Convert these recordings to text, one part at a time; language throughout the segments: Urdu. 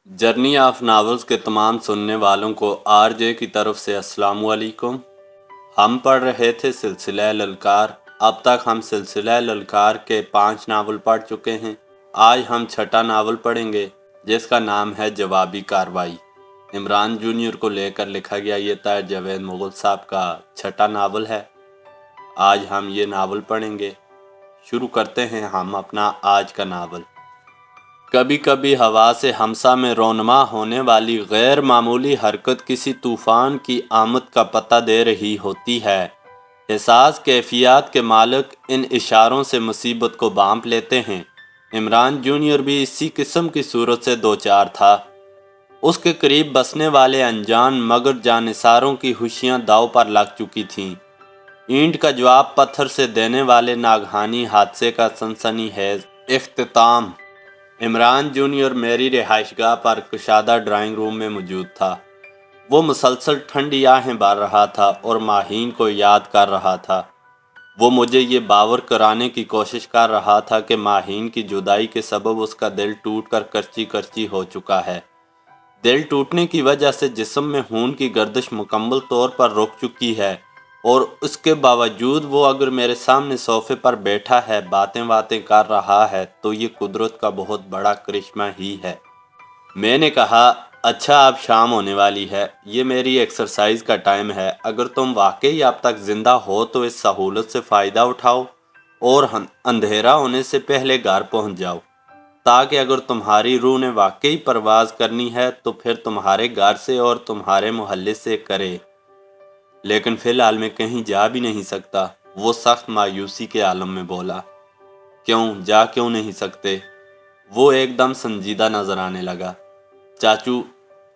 جرنی آف ناولز کے تمام سننے والوں کو آر جے کی طرف سے السلام علیکم۔ ہم پڑھ رہے تھے سلسلہ للکار۔ اب تک ہم سلسلہ للکار کے 5 ناول پڑھ چکے ہیں۔ آج ہم 6واں ناول پڑھیں گے جس کا نام ہے جوابی کارروائی۔ عمران جونیئر کو لے کر لکھا گیا یہ طاہر جاوید مغل صاحب کا 6واں ناول ہے۔ آج ہم یہ ناول پڑھیں گے۔ شروع کرتے ہیں ہم اپنا آج کا ناول۔ کبھی کبھی ہوا سے ہمسا میں رونما ہونے والی غیر معمولی حرکت کسی طوفان کی آمد کا پتہ دے رہی ہوتی ہے۔ حساس کیفیات کے مالک ان اشاروں سے مصیبت کو بانپ لیتے ہیں۔ عمران جونیئر بھی اسی قسم کی صورت سے دوچار تھا۔ اس کے قریب بسنے والے انجان مگر جانثاروں کی ہوشیاں داؤ پر لگ چکی تھیں۔ اینٹ کا جواب پتھر سے دینے والے ناگہانی حادثے کا سنسنی خیز اختتام۔ عمران جونیئر میری رہائش گاہ پر کشادہ ڈرائنگ روم میں موجود تھا۔ وہ مسلسل ٹھنڈی آہیں بھر رہا تھا اور ماہین کو یاد کر رہا تھا۔ وہ مجھے یہ باور کرانے کی کوشش کر رہا تھا کہ ماہین کی جدائی کے سبب اس کا دل ٹوٹ کر کرچی کرچی ہو چکا ہے۔ دل ٹوٹنے کی وجہ سے جسم میں خون کی گردش مکمل طور پر رک چکی ہے، اور اس کے باوجود وہ اگر میرے سامنے صوفے پر بیٹھا ہے باتیں کر رہا ہے تو یہ قدرت کا بہت بڑا کرشمہ ہی ہے۔ میں نے کہا، اچھا اب شام ہونے والی ہے، یہ میری ایکسرسائز کا ٹائم ہے۔ اگر تم واقعی اب تک زندہ ہو تو اس سہولت سے فائدہ اٹھاؤ اور اندھیرا ہونے سے پہلے گھر پہنچ جاؤ، تاکہ اگر تمہاری روح نے واقعی پرواز کرنی ہے تو پھر تمہارے گھر سے اور تمہارے محلے سے کرے۔ لیکن فی الحال میں کہیں جا بھی نہیں سکتا، وہ سخت مایوسی کے عالم میں بولا۔ کیوں نہیں سکتے؟ وہ ایک دم سنجیدہ نظر آنے لگا۔ چاچو،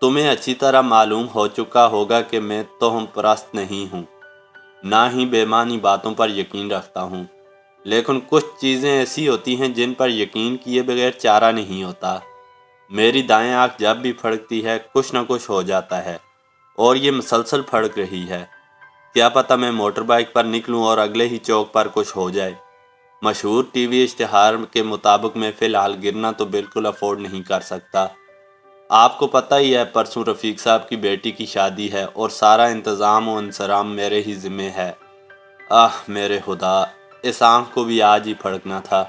تمہیں اچھی طرح معلوم ہو چکا ہوگا کہ میں توہم پرست نہیں ہوں، نہ ہی بے معنی باتوں پر یقین رکھتا ہوں، لیکن کچھ چیزیں ایسی ہوتی ہیں جن پر یقین کیے بغیر چارہ نہیں ہوتا۔ میری دائیں آنکھ جب بھی پھڑکتی ہے کچھ نہ کچھ ہو جاتا ہے، اور یہ مسلسل پھڑک رہی ہے۔ کیا پتہ میں موٹر بائیک پر نکلوں اور اگلے ہی چوک پر کچھ ہو جائے۔ مشہور ٹی وی اشتہار کے مطابق میں فی الحال گرنا تو بالکل افورڈ نہیں کر سکتا۔ آپ کو پتہ ہی ہے پرسوں رفیق صاحب کی بیٹی کی شادی ہے اور سارا انتظام و انصرام میرے ہی ذمہ ہے۔ میرے خدا، اس آنکھ کو بھی آج ہی پھڑکنا تھا۔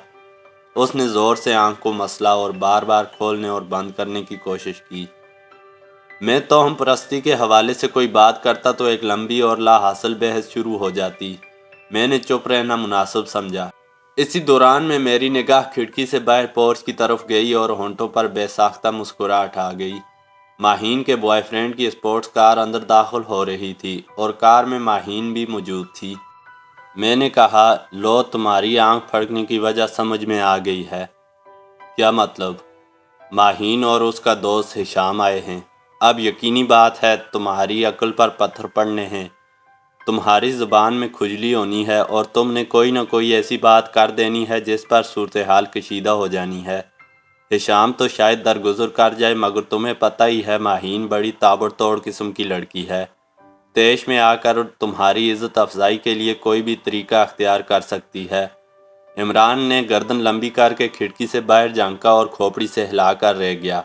اس نے زور سے آنکھ کو مسلا اور بار بار کھولنے اور بند کرنے کی کوشش کی۔ میں توہم پرستی کے حوالے سے کوئی بات کرتا تو ایک لمبی اور لا حاصل بحث شروع ہو جاتی۔ میں نے چپ رہنا مناسب سمجھا۔ اسی دوران میں میری نگاہ کھڑکی سے باہر پورچ کی طرف گئی اور ہونٹوں پر بے ساختہ مسکراہٹ آ گئی۔ ماہین کے بوائے فرینڈ کی اسپورٹس کار اندر داخل ہو رہی تھی اور کار میں ماہین بھی موجود تھی۔ میں نے کہا، لو تمہاری آنکھ پھڑکنے کی وجہ سمجھ میں آ گئی ہے۔ کیا مطلب؟ ماہین اور اس کا دوست ہشام آئے ہیں۔ اب یقینی بات ہے تمہاری عقل پر پتھر پڑنے ہیں، تمہاری زبان میں کھجلی ہونی ہے اور تم نے کوئی نہ کوئی ایسی بات کر دینی ہے جس پر صورتحال کشیدہ ہو جانی ہے۔ ہشام تو شاید درگزر کر جائے مگر تمہیں پتہ ہی ہے ماہین بڑی تابڑ توڑ قسم کی لڑکی ہے، تیش میں آ کر تمہاری عزت افزائی کے لیے کوئی بھی طریقہ اختیار کر سکتی ہے۔ عمران نے گردن لمبی کر کے کھڑکی سے باہر جھانکا اور کھوپڑی سے ہلا کر رہ گیا۔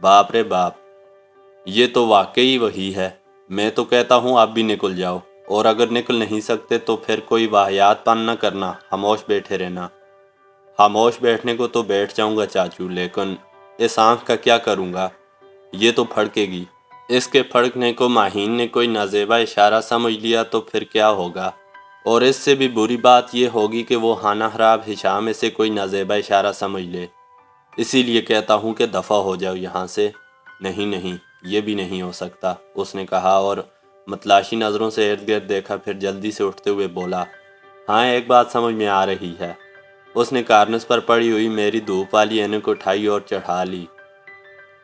باپ رے باپ، یہ تو واقعی وہی ہے۔ میں تو کہتا ہوں اب بھی نکل جاؤ، اور اگر نکل نہیں سکتے تو پھر کوئی واہیات پن نہ کرنا، خاموش بیٹھے رہنا۔ خاموش بیٹھنے کو تو بیٹھ جاؤں گا چاچو، لیکن اس آنکھ کا کیا کروں گا؟ یہ تو پھڑکے گی۔ اس کے پھڑکنے کو ماہین نے کوئی نازیبا اشارہ سمجھ لیا تو پھر کیا ہوگا؟ اور اس سے بھی بری بات یہ ہوگی کہ وہ خانہ خراب ہشام اسے کوئی نازیبا اشارہ سمجھ لے۔ اسی لیے کہتا ہوں کہ دفع ہو جاؤ یہاں سے۔ نہیں، یہ بھی نہیں ہو سکتا، اس نے کہا اور متلاشی نظروں سے ارد گرد دیکھا، پھر جلدی سے اٹھتے ہوئے بولا، ہاں ایک بات سمجھ میں آ رہی ہے۔ اس نے کارنس پر پڑی ہوئی میری دھوپ والی اینک اٹھائی اور چڑھا لی۔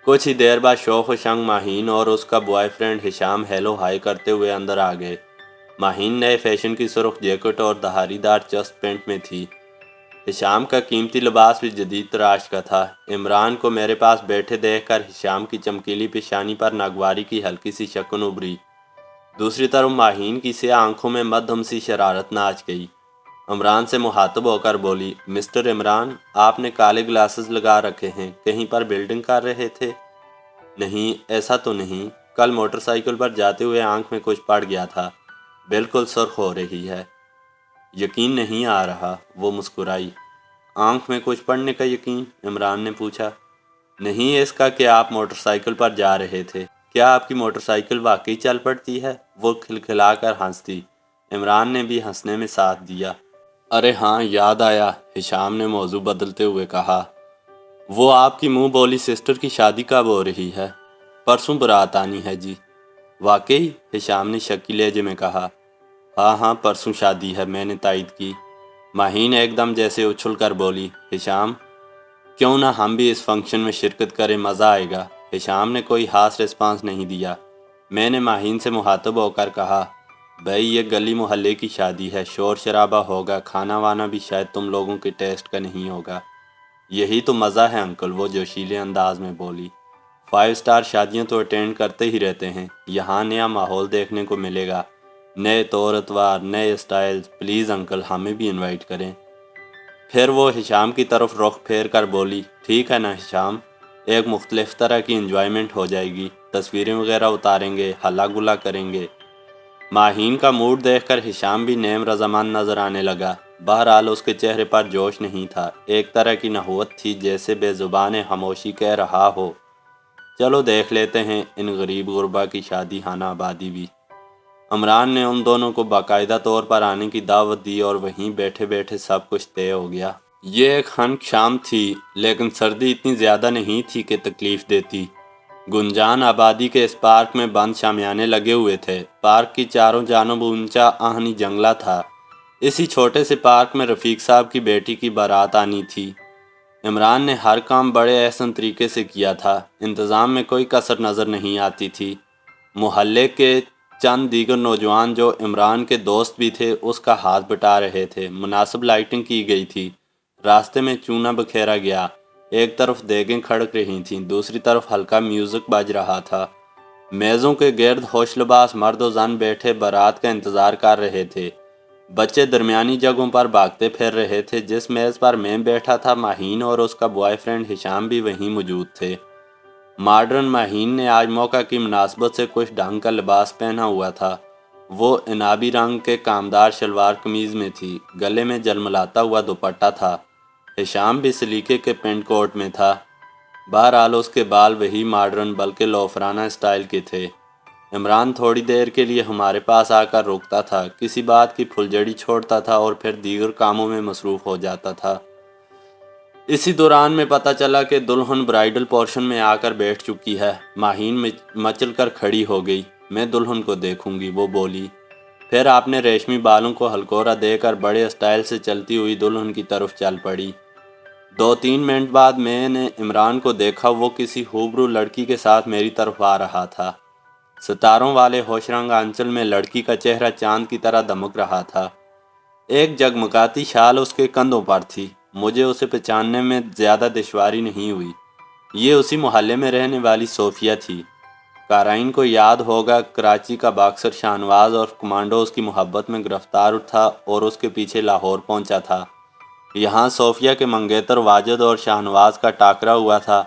کچھ ہی دیر بعد شوق و شنگ ماہین اور اس کا بوائے فرینڈ ہشام ہیلو ہائی کرتے ہوئے اندر آ گئے۔ ماہین نئے فیشن کی سرخ جیکٹ اور دھاری دار چست پینٹ میں تھی۔ ہشام کا قیمتی لباس بھی جدید تراش کا تھا۔ عمران کو میرے پاس بیٹھے دیکھ کر ہشام کی چمکیلی پیشانی پر ناگواری کی ہلکی سی شکن ابھری۔ دوسری طرف ماہین کی سیاہ آنکھوں میں مدھم سی شرارت ناچ گئی۔ عمران سے مخاطب ہو کر بولی، مسٹر عمران، آپ نے کالے گلاسز لگا رکھے ہیں، کہیں پر بیلڈنگ کر رہے تھے؟ نہیں ایسا تو نہیں، کل موٹر سائیکل پر جاتے ہوئے آنکھ میں کچھ پڑ گیا تھا، بالکل سرخ ہو رہی ہے۔ یقین نہیں آ رہا، وہ مسکرائی۔ آنکھ میں کچھ پڑنے کا یقین؟ عمران نے پوچھا۔ نہیں اس کا کہ آپ موٹر سائیکل پر جا رہے تھے۔ کیا آپ کی موٹر سائیکل واقعی چل پڑتی ہے؟ وہ کھلکھلا کر ہنس دی۔ عمران نے بھی ہنسنے میں ساتھ دیا۔ ارے ہاں یاد آیا، ہشام نے موضوع بدلتے ہوئے کہا۔ وہ آپ کی منہ بولی سسٹر کی شادی کب ہو رہی ہے؟ پرسوں بارات آنی ہے جی۔ واقعی؟ ہشام نے شکی لہجے میں کہا۔ ہاں پرسوں شادی ہے، میں نے تائید کی۔ ماہین ایک دم جیسے اچھل کر بولی۔ ہشام کیوں نہ ہم بھی اس فنکشن میں شرکت کریں، مزہ آئے گا۔ ہشام نے کوئی خاص ریسپانس نہیں دیا۔ میں نے ماہین سے مخاطب ہو کر کہا، بھائی یہ گلی محلے کی شادی ہے، شور شرابہ ہوگا، کھانا وانا بھی شاید تم لوگوں کے ٹیسٹ کا نہیں ہوگا۔ یہی تو مزہ ہے انکل، وہ جوشیلے انداز میں بولی۔ 5 اسٹار شادیاں تو اٹینڈ کرتے ہی رہتے ہیں، یہاں نیا ماحول دیکھنے کو ملے گا، نئے طور اتوار، نئے اسٹائلز، پلیز انکل ہمیں بھی انوائٹ کریں۔ پھر وہ ہشام کی طرف رخ پھیر کر بولی، ٹھیک ہے نا ہشام، ایک مختلف طرح کی انجوائمنٹ ہو جائے گی، تصویریں وغیرہ اتاریں گے، ہلا گلا کریں گے۔ ماہین کا موڈ دیکھ کر ہشام بھی نیم رضامند نظر آنے لگا۔ بہرحال اس کے چہرے پر جوش نہیں تھا، ایک طرح کی نحوت تھی جیسے بے زبان خاموشی کہہ رہا ہو، چلو دیکھ لیتے ہیں ان غریب غربا کی شادی خانہ آبادی بھی۔ عمران نے ان دونوں کو باقاعدہ طور پر آنے کی دعوت دی اور وہیں بیٹھے بیٹھے سب کچھ طے ہو گیا۔ یہ ایک خنک شام تھی، لیکن سردی اتنی زیادہ نہیں تھی کہ تکلیف دیتی۔ گنجان آبادی کے اس پارک میں بند شامیانے لگے ہوئے تھے۔ پارک کی چاروں جانب اونچا آہنی جنگلہ تھا۔ اسی چھوٹے سے پارک میں رفیق صاحب کی بیٹی کی بارات آنی تھی۔ عمران نے ہر کام بڑے احسن طریقے سے کیا تھا، انتظام میں کوئی کسر نظر نہیں آتی تھی۔ محلے کے چند دیگر نوجوان جو عمران کے دوست بھی تھے اس کا ہاتھ بٹا رہے تھے، مناسب لائٹنگ کی گئی تھی، راستے میں چونا بکھیرا گیا، ایک طرف دیگیں کھڑک رہی تھیں، دوسری طرف ہلکا میوزک بج رہا تھا۔ میزوں کے گرد ہوش لباس مرد و زن بیٹھے بارات کا انتظار کر رہے تھے۔ بچے درمیانی جگہوں پر بھاگتے پھر رہے تھے۔ جس میز پر میں بیٹھا تھا، ماہین اور اس کا بوائے فرینڈ ہشام بھی وہیں موجود تھے۔ ماڈرن ماہین نے آج موقع کی مناسبت سے کچھ ڈھنگ کا لباس پہنا ہوا تھا۔ وہ عنابی رنگ کے کامدار شلوار قمیض میں تھی، گلے میں جلملاتا ہوا دوپٹہ تھا۔ ہشام بھی سلیقے کے پینٹ کوٹ میں تھا۔ بہرحال اس کے بال وہی ماڈرن بلکہ لوفرانہ اسٹائل کے تھے۔ عمران تھوڑی دیر کے لیے ہمارے پاس آ کر رکتا تھا، کسی بات کی پھلجھڑی چھوڑتا تھا اور پھر دیگر کاموں میں مصروف ہو جاتا تھا۔ اسی دوران میں پتہ چلا کہ دلہن برائیڈل پورشن میں آ کر بیٹھ چکی ہے۔ ماہین مچل کر کھڑی ہو گئی۔ میں دلہن کو دیکھوں گی، وہ بولی۔ پھر آپ نے ریشمی بالوں کو ہلکورا دے کر بڑے اسٹائل سے چلتی ہوئی دلہن کی طرف چل پڑی۔ 2-3 منٹ بعد میں نے عمران کو دیکھا، وہ کسی خوبرو لڑکی کے ساتھ میری طرف آ رہا تھا۔ ستاروں والے ہوش رنگ آنچل میں لڑکی کا چہرہ چاند کی طرح دمک رہا تھا۔ ایک جگمگاتی شال اس کے کندھوں پر تھی۔ مجھے اسے پہچاننے میں زیادہ دشواری نہیں ہوئی۔ یہ اسی محلے میں رہنے والی صوفیہ تھی۔ قارئین کو یاد ہوگا، کراچی کا باکسر شاہنواز اور کمانڈو اس کی محبت میں گرفتار تھا اور اس کے پیچھے لاہور پہنچا تھا۔ یہاں صوفیہ کے منگیتر واجد اور شاہنواز کا ٹاکرا ہوا تھا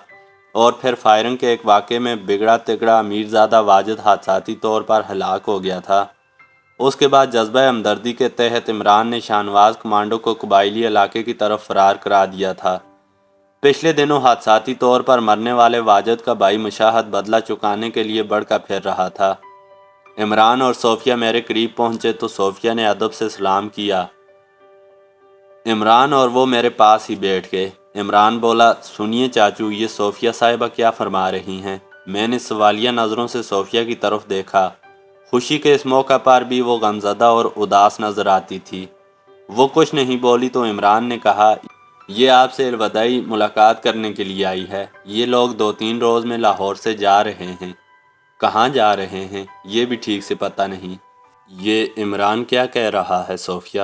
اور پھر فائرنگ کے ایک واقعے میں بگڑا تگڑا امیرزادہ واجد حادثاتی طور پر ہلاک ہو گیا تھا۔ اس کے بعد جذبہ ہمدردی کے تحت عمران نے شاہنواز کمانڈو کو قبائلی علاقے کی طرف فرار کرا دیا تھا۔ پچھلے دنوں حادثاتی طور پر مرنے والے واجد کا بھائی مشاہد بدلہ چکانے کے لیے بڑھ کر پھر رہا تھا۔ عمران اور صوفیہ میرے قریب پہنچے تو صوفیہ نے ادب سے سلام کیا۔ عمران اور وہ میرے پاس ہی بیٹھ گئے۔ عمران بولا، سنیے چاچو، یہ صوفیہ صاحبہ کیا فرما رہی ہیں؟ میں نے سوالیہ نظروں سے صوفیہ کی طرف دیکھا۔ خوشی کے اس موقع پر بھی وہ غمزدہ اور اداس نظر آتی تھی۔ وہ کچھ نہیں بولی تو عمران نے کہا، یہ آپ سے الوداعی ملاقات کرنے کے لیے آئی ہے۔ یہ لوگ 2-3 روز میں لاہور سے جا رہے ہیں۔ کہاں جا رہے ہیں یہ بھی ٹھیک سے پتہ نہیں۔ یہ عمران کیا کہہ رہا ہے صوفیہ؟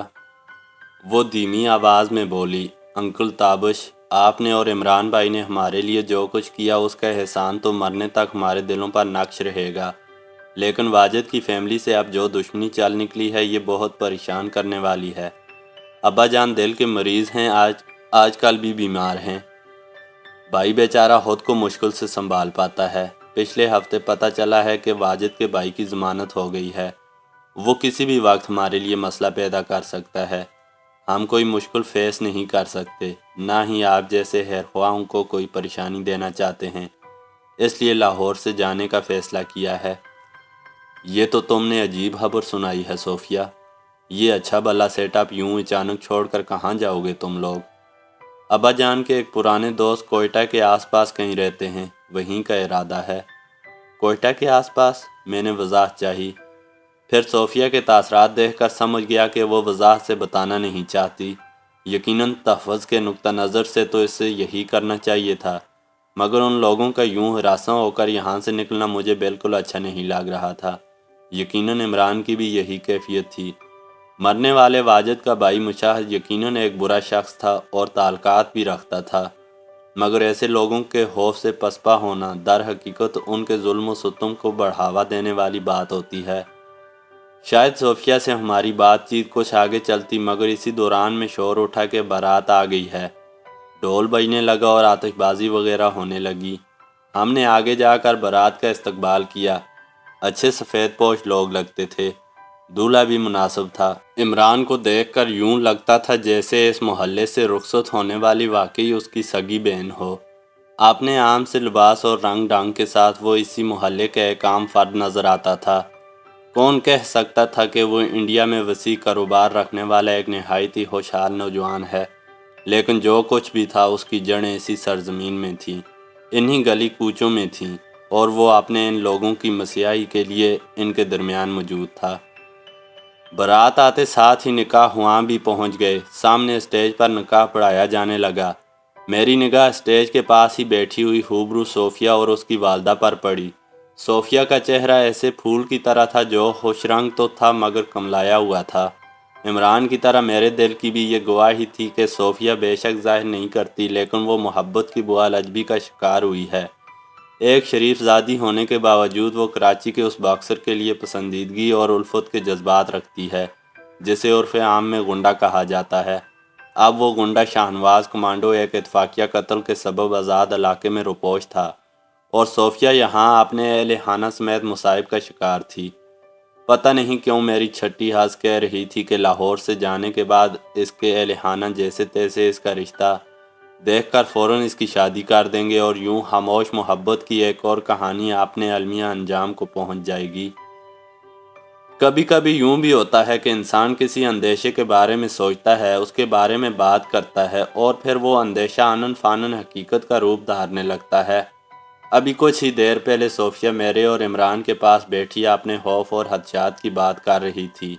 وہ دھیمی آواز میں بولی، انکل تابش، آپ نے اور عمران بھائی نے ہمارے لیے جو کچھ کیا اس کا احسان تو مرنے تک ہمارے دلوں پر نقش رہے گا، لیکن واجد کی فیملی سے اب جو دشمنی چل نکلی ہے یہ بہت پریشان کرنے والی ہے۔ ابا جان دل کے مریض ہیں، آج کل بھی بیمار ہیں۔ بھائی بیچارہ خود کو مشکل سے سنبھال پاتا ہے۔ پچھلے ہفتے پتہ چلا ہے کہ واجد کے بھائی کی ضمانت ہو گئی ہے۔ وہ کسی بھی وقت ہمارے لیے مسئلہ پیدا کر سکتا ہے۔ ہم کوئی مشکل فیس نہیں کر سکتے، نہ ہی آپ جیسے خیرخواہوں کو کوئی پریشانی دینا چاہتے ہیں، اس لیے لاہور سے جانے کا فیصلہ کیا ہے۔ یہ تو تم نے عجیب خبر سنائی ہے صوفیہ۔ یہ اچھا بھلا سیٹ اپ یوں اچانک چھوڑ کر کہاں جاؤ گے تم لوگ؟ ابا جان کے ایک پرانے دوست کوئٹہ کے آس پاس کہیں رہتے ہیں، وہیں کا ارادہ ہے۔ کوئٹہ کے آس پاس؟ میں نے وضاحت چاہی۔ پھر صوفیہ کے تاثرات دیکھ کر سمجھ گیا کہ وہ وضاحت سے بتانا نہیں چاہتی۔ یقیناً تحفظ کے نقطہ نظر سے تو اسے یہی کرنا چاہیے تھا، مگر ان لوگوں کا یوں ہراساں ہو کر یہاں سے نکلنا مجھے بالکل اچھا نہیں لگ رہا تھا۔ یقیناً عمران کی بھی یہی کیفیت تھی۔ مرنے والے واجد کا بھائی مشاہد یقیناً ایک برا شخص تھا اور تعلقات بھی رکھتا تھا، مگر ایسے لوگوں کے خوف سے پسپا ہونا در حقیقت ان کے ظلم و ستم کو بڑھاوا دینے والی بات ہوتی ہے۔ شاید صوفیہ سے ہماری بات چیت کچھ آگے چلتی، مگر اسی دوران میں شور اٹھا کہ بارات آ گئی ہے۔ ڈھول بجنے لگا اور آتش بازی وغیرہ ہونے لگی۔ ہم نے آگے جا کر بارات کا استقبال کیا۔ اچھے سفید پوش لوگ لگتے تھے، دولہا بھی مناسب تھا۔ عمران کو دیکھ کر یوں لگتا تھا جیسے اس محلے سے رخصت ہونے والی واقعی اس کی سگی بہن ہو۔ اپنے عام سے لباس اور رنگ ڈھنگ کے ساتھ وہ اسی محلے کا ایک عام فرد نظر آتا تھا۔ کون کہہ سکتا تھا کہ وہ انڈیا میں وسیع کاروبار رکھنے والا ایک نہایت ہی ہوشیار نوجوان ہے، لیکن جو کچھ بھی تھا اس کی جڑیں اسی سرزمین میں تھیں، انہی گلی کوچوں میں تھیں، اور وہ اپنے ان لوگوں کی مسیحائی کے لیے ان کے درمیان موجود تھا۔ بارات آتے ساتھ ہی نکاح خواں بھی پہنچ گئے۔ سامنے اسٹیج پر نکاح پڑھایا جانے لگا۔ میری نگاہ اسٹیج کے پاس ہی بیٹھی ہوئی خوبرو صوفیہ اور اس کی والدہ پر پڑی۔ صوفیہ کا چہرہ ایسے پھول کی طرح تھا جو خوش رنگ تو تھا مگر کملایا ہوا تھا۔ عمران کی طرح میرے دل کی بھی یہ گواہی تھی کہ صوفیہ بے شک ظاہر نہیں کرتی، لیکن وہ محبت کی بوالعجبی کا شکار ہوئی ہے۔ ایک شریف زادی ہونے کے باوجود وہ کراچی کے اس باکسر کے لیے پسندیدگی اور الفت کے جذبات رکھتی ہے جسے عرف عام میں گنڈا کہا جاتا ہے۔ اب وہ گنڈا شاہنواز کمانڈو ایک اتفاقیہ قتل کے سبب آزاد علاقے میں روپوش تھا، اور صوفیہ یہاں اپنے اہل خانہ سمیت مصائب کا شکار تھی۔ پتہ نہیں کیوں میری چھٹی حس کہہ رہی تھی کہ لاہور سے جانے کے بعد اس کے اہل خانہ جیسے تیسے اس کا رشتہ دیکھ کر فوراً اس کی شادی کر دیں گے، اور یوں خاموش محبت کی ایک اور کہانی اپنے المیہ انجام کو پہنچ جائے گی۔ کبھی کبھی یوں بھی ہوتا ہے کہ انسان کسی اندیشے کے بارے میں سوچتا ہے، اس کے بارے میں بات کرتا ہے، اور پھر وہ اندیشہ آنن فانن حقیقت کا روپ دھارنے لگتا ہے۔ ابھی کچھ ہی دیر پہلے صوفیہ میرے اور عمران کے پاس بیٹھی اپنے خوف اور خدشات کی بات کر رہی تھی۔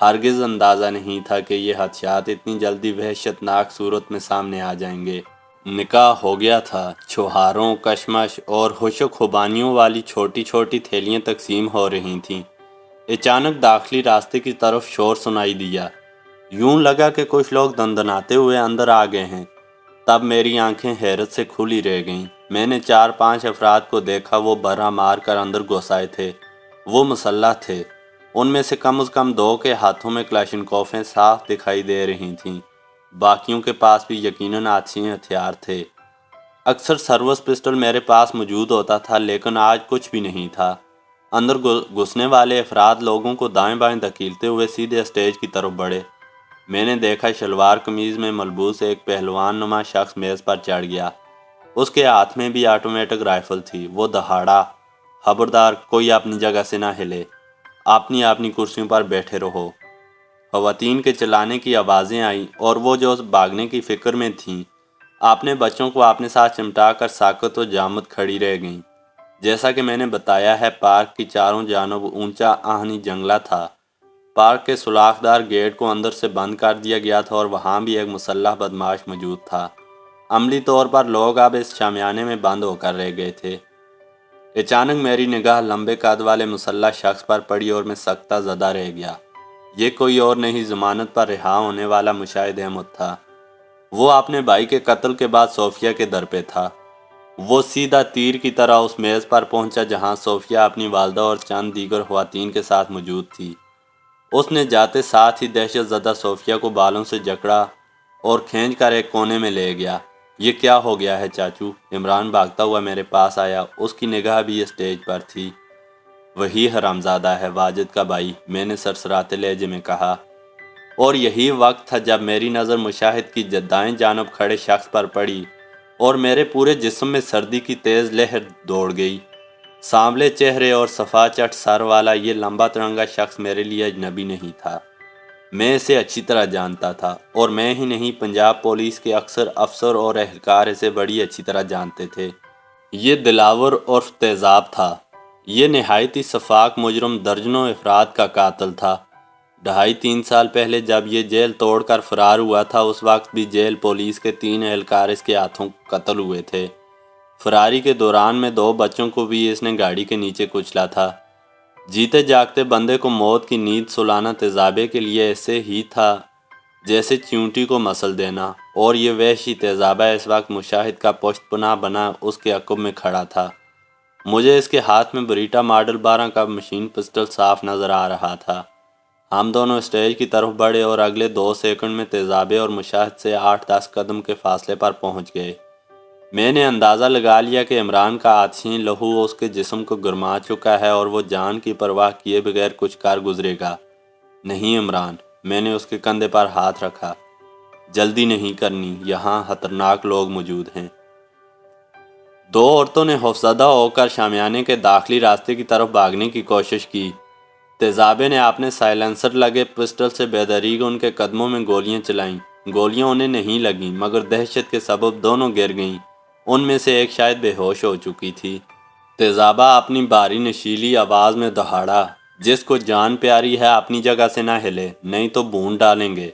ہرگز اندازہ نہیں تھا کہ یہ خدشات اتنی جلدی وحشتناک صورت میں سامنے آ جائیں گے۔ نکاح ہو گیا تھا۔ چھوہاروں، کشمش اور خوشک خوبانیوں والی چھوٹی چھوٹی تھیلیاں تقسیم ہو رہی تھیں۔ اچانک داخلی راستے کی طرف شور سنائی دیا۔ یوں لگا کہ کچھ لوگ دندناتے ہوئے اندر آ گئے ہیں۔ تب میری آنکھیں حیرت سے کھلی رہ گئیں۔ میں نے 4-5 افراد کو دیکھا، وہ برا مار کر اندر گھس آئے تھے۔ وہ مسلح تھے۔ ان میں سے کم از کم 2 کے ہاتھوں میں کلاشنکوفیں صاف دکھائی دے رہی تھیں۔ باقیوں کے پاس بھی یقیناً آتشی ہتھیار تھے۔ اکثر سروس پسٹل میرے پاس موجود ہوتا تھا، لیکن آج کچھ بھی نہیں تھا۔ اندر گھسنے والے افراد لوگوں کو دائیں بائیں دھکیلتے ہوئے سیدھے اسٹیج کی طرف بڑھے۔ میں نے دیکھا شلوار قمیض میں ملبوس ایک پہلوان نما شخص میز پر چڑھ گیا۔ اس کے ہاتھ میں بھی آٹومیٹک رائفل تھی۔ وہ دہاڑا، خبردار کوئی اپنی جگہ سے نہ ہلے، اپنی کرسیوں پر بیٹھے رہو۔ خواتین کے چلانے کی آوازیں آئیں، اور وہ جو بھاگنے کی فکر میں تھیں اپنے بچوں کو اپنے ساتھ چمٹا کر ساکت و جامد کھڑی رہ گئیں۔ جیسا کہ میں نے بتایا ہے، پارک کی چاروں جانب اونچا آہنی جنگلہ تھا۔ پارک کے سوراخ دار گیٹ کو اندر سے بند کر دیا گیا تھا، اور وہاں بھی ایک مسلح بدماش موجود تھا۔ عملی طور پر لوگ اب اس شامیانے میں بند ہو کر رہ گئے تھے۔ اچانک میری نگاہ لمبے قد والے مسلح شخص پر پڑی اور میں سکتہ زدہ رہ گیا۔ یہ کوئی اور نہیں، ضمانت پر رہا ہونے والا مشاہد احمد تھا۔ وہ اپنے بھائی کے قتل کے بعد صوفیہ کے در پہ تھا۔ وہ سیدھا تیر کی طرح اس میز پر پہنچا جہاں صوفیہ اپنی والدہ اور چند دیگر خواتین کے ساتھ موجود تھی۔ اس نے جاتے ساتھ ہی دہشت زدہ صوفیہ کو بالوں سے جکڑا اور کھینچ کر ایک کونے میں لے گیا۔ یہ کیا ہو گیا ہے چاچو؟ عمران بھاگتا ہوا میرے پاس آیا، اس کی نگاہ بھی اسٹیج پر تھی۔ وہی حرامزادہ ہے، واجد کا بھائی، میں نے سرسراتے لہجے میں کہا، اور یہی وقت تھا جب میری نظر مشاہد کی دائیں جانب کھڑے شخص پر پڑی اور میرے پورے جسم میں سردی کی تیز لہر دوڑ گئی۔ سانولے چہرے اور صفا چٹ سر والا یہ لمبا ترنگا شخص میرے لیے اجنبی نہیں تھا۔ میں اسے اچھی طرح جانتا تھا، اور میں ہی نہیں، پنجاب پولیس کے اکثر افسر اور اہلکار اسے بڑی اچھی طرح جانتے تھے۔ یہ دلاور عرف تیزاب تھا۔ یہ نہایت ہی شفاق مجرم، درجنوں افراد کا قاتل تھا۔ 2.5-3 سال پہلے جب یہ جیل توڑ کر فرار ہوا تھا، اس وقت بھی جیل پولیس کے 3 اہلکار اس کے ہاتھوں قتل ہوئے تھے۔ فراری کے دوران میں 2 بچوں کو بھی اس نے گاڑی کے نیچے کچلا تھا۔ جیتے جاگتے بندے کو موت کی نیند سلانا تیزابے کے لیے ایسے ہی تھا جیسے چیونٹی کو مسل دینا، اور یہ وحشی تیزابہ اس وقت مشاہد کا پشت پناہ بنا اس کے عقب میں کھڑا تھا۔ مجھے اس کے ہاتھ میں بریٹا ماڈل 12 کا مشین پسٹل صاف نظر آ رہا تھا۔ ہم دونوں اسٹیج کی طرف بڑھے اور اگلے 2 سیکنڈ میں تیزابے اور مشاہد سے 8-10 قدم کے فاصلے پر پہنچ گئے۔ میں نے اندازہ لگا لیا کہ عمران کا آتشین لہو اس کے جسم کو گرما چکا ہے اور وہ جان کی پرواہ کیے بغیر کچھ کر گزرے گا۔ نہیں عمران، میں نے اس کے کندھے پر ہاتھ رکھا، جلدی نہیں کرنی، یہاں خطرناک لوگ موجود ہیں۔ 2 عورتوں نے خوفزدہ ہو کر شامیانے کے داخلی راستے کی طرف بھاگنے کی کوشش کی۔ تیزابے نے اپنے سائلنسر لگے پسٹل سے بے دریغ ان کے قدموں میں گولیاں چلائیں۔ گولیاں انہیں نہیں لگیں، مگر دہشت کے سبب دونوں گر گئیں۔ ان میں سے ایک شاید بے ہوش ہو چکی تھی۔ تیزابہ اپنی بھاری نشیلی آواز میں دہاڑا، جس کو جان پیاری ہے اپنی جگہ سے نہ ہلے، نہیں تو بھون ڈالیں گے۔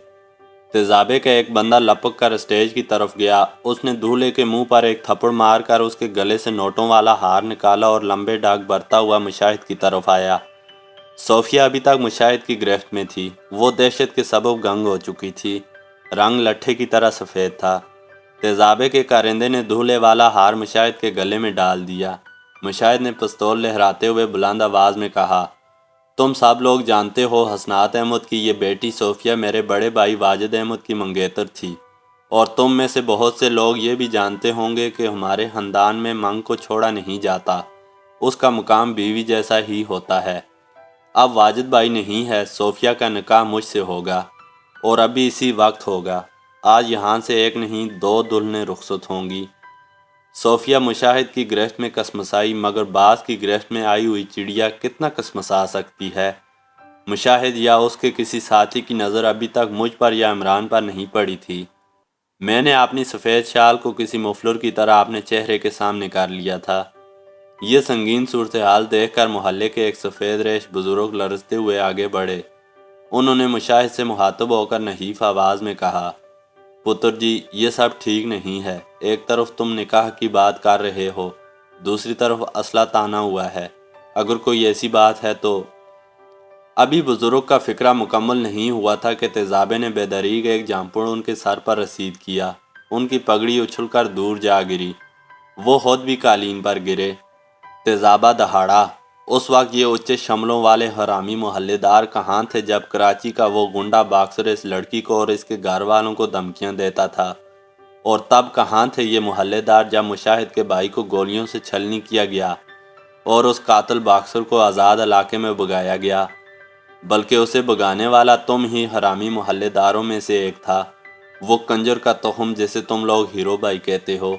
تیزابے کا ایک بندہ لپک کر اسٹیج کی طرف گیا۔ اس نے دولہے کے منہ پر ایک تھپڑ مار کر اس کے گلے سے نوٹوں والا ہار نکالا اور لمبے ڈاک بھرتا ہوا مشاہد کی طرف آیا۔ صوفیہ ابھی تک مشاہد کی گرفت میں تھی۔ وہ دہشت کے سبب گنگ ہو چکی تھی، رنگ لٹھے کی طرح سفید تھا۔ تیزابے کے کارندے نے دولہے والا ہار مشاہد کے گلے میں ڈال دیا۔ مشاہد نے پستول لہراتے ہوئے بلند آواز میں کہا، تم سب لوگ جانتے ہو حسنات احمد کی یہ بیٹی صوفیہ میرے بڑے بھائی واجد احمد کی منگیتر تھی، اور تم میں سے بہت سے لوگ یہ بھی جانتے ہوں گے کہ ہمارے خاندان میں منگ کو چھوڑا نہیں جاتا، اس کا مقام بیوی جیسا ہی ہوتا ہے۔ اب واجد بھائی نہیں ہے، صوفیہ کا نکاح مجھ سے ہوگا، اور ابھی اسی وقت ہوگا۔ آج یہاں سے ایک نہیں 2 دلہنیں رخصت ہوں گی۔ صوفیہ مشاہد کی گرفت میں کسمسائی، مگر باز کی گرفت میں آئی ہوئی چڑیا کتنا کسمسا سکتی ہے؟ مشاہد یا اس کے کسی ساتھی کی نظر ابھی تک مجھ پر یا عمران پر نہیں پڑی تھی۔ میں نے اپنی سفید شال کو کسی مفلر کی طرح اپنے چہرے کے سامنے کر لیا تھا۔ یہ سنگین صورتحال دیکھ کر محلے کے ایک سفید ریش بزرگ لرزتے ہوئے آگے بڑھے۔ انہوں نے مشاہد سے مخاطب ہو کر نحیف آواز میں کہا، پتر جی، یہ سب ٹھیک نہیں ہے۔ ایک طرف تم نکاح کی بات کر رہے ہو، دوسری طرف اسلحہ تانا ہوا ہے۔ اگر کوئی ایسی بات ہے تو… ابھی بزرگ کا فکرہ مکمل نہیں ہوا تھا کہ تیزابے نے بے دریغ ایک جامپڑ ان کے سر پر رسید کیا۔ ان کی پگڑی اچھل کر دور جا گری۔ وہ خود بھی قالین پر گرے۔ تیزابہ دہاڑا، اس وقت یہ اچے شملوں والے حرامی محلے دار کہاں تھے جب کراچی کا وہ گنڈا باکسر اس لڑکی کو اور اس کے گھر والوں کو دھمکیاں دیتا تھا؟ اور تب کہاں تھے یہ محلے دار جب مشاہد کے بھائی کو گولیوں سے چھلنی کیا گیا اور اس قاتل باکسر کو آزاد علاقے میں بھگایا گیا؟ بلکہ اسے بھگانے والا تم ہی حرامی محلے داروں میں سے ایک تھا، وہ کنجر کا تخم جسے تم لوگ ہیرو بھائی کہتے ہو۔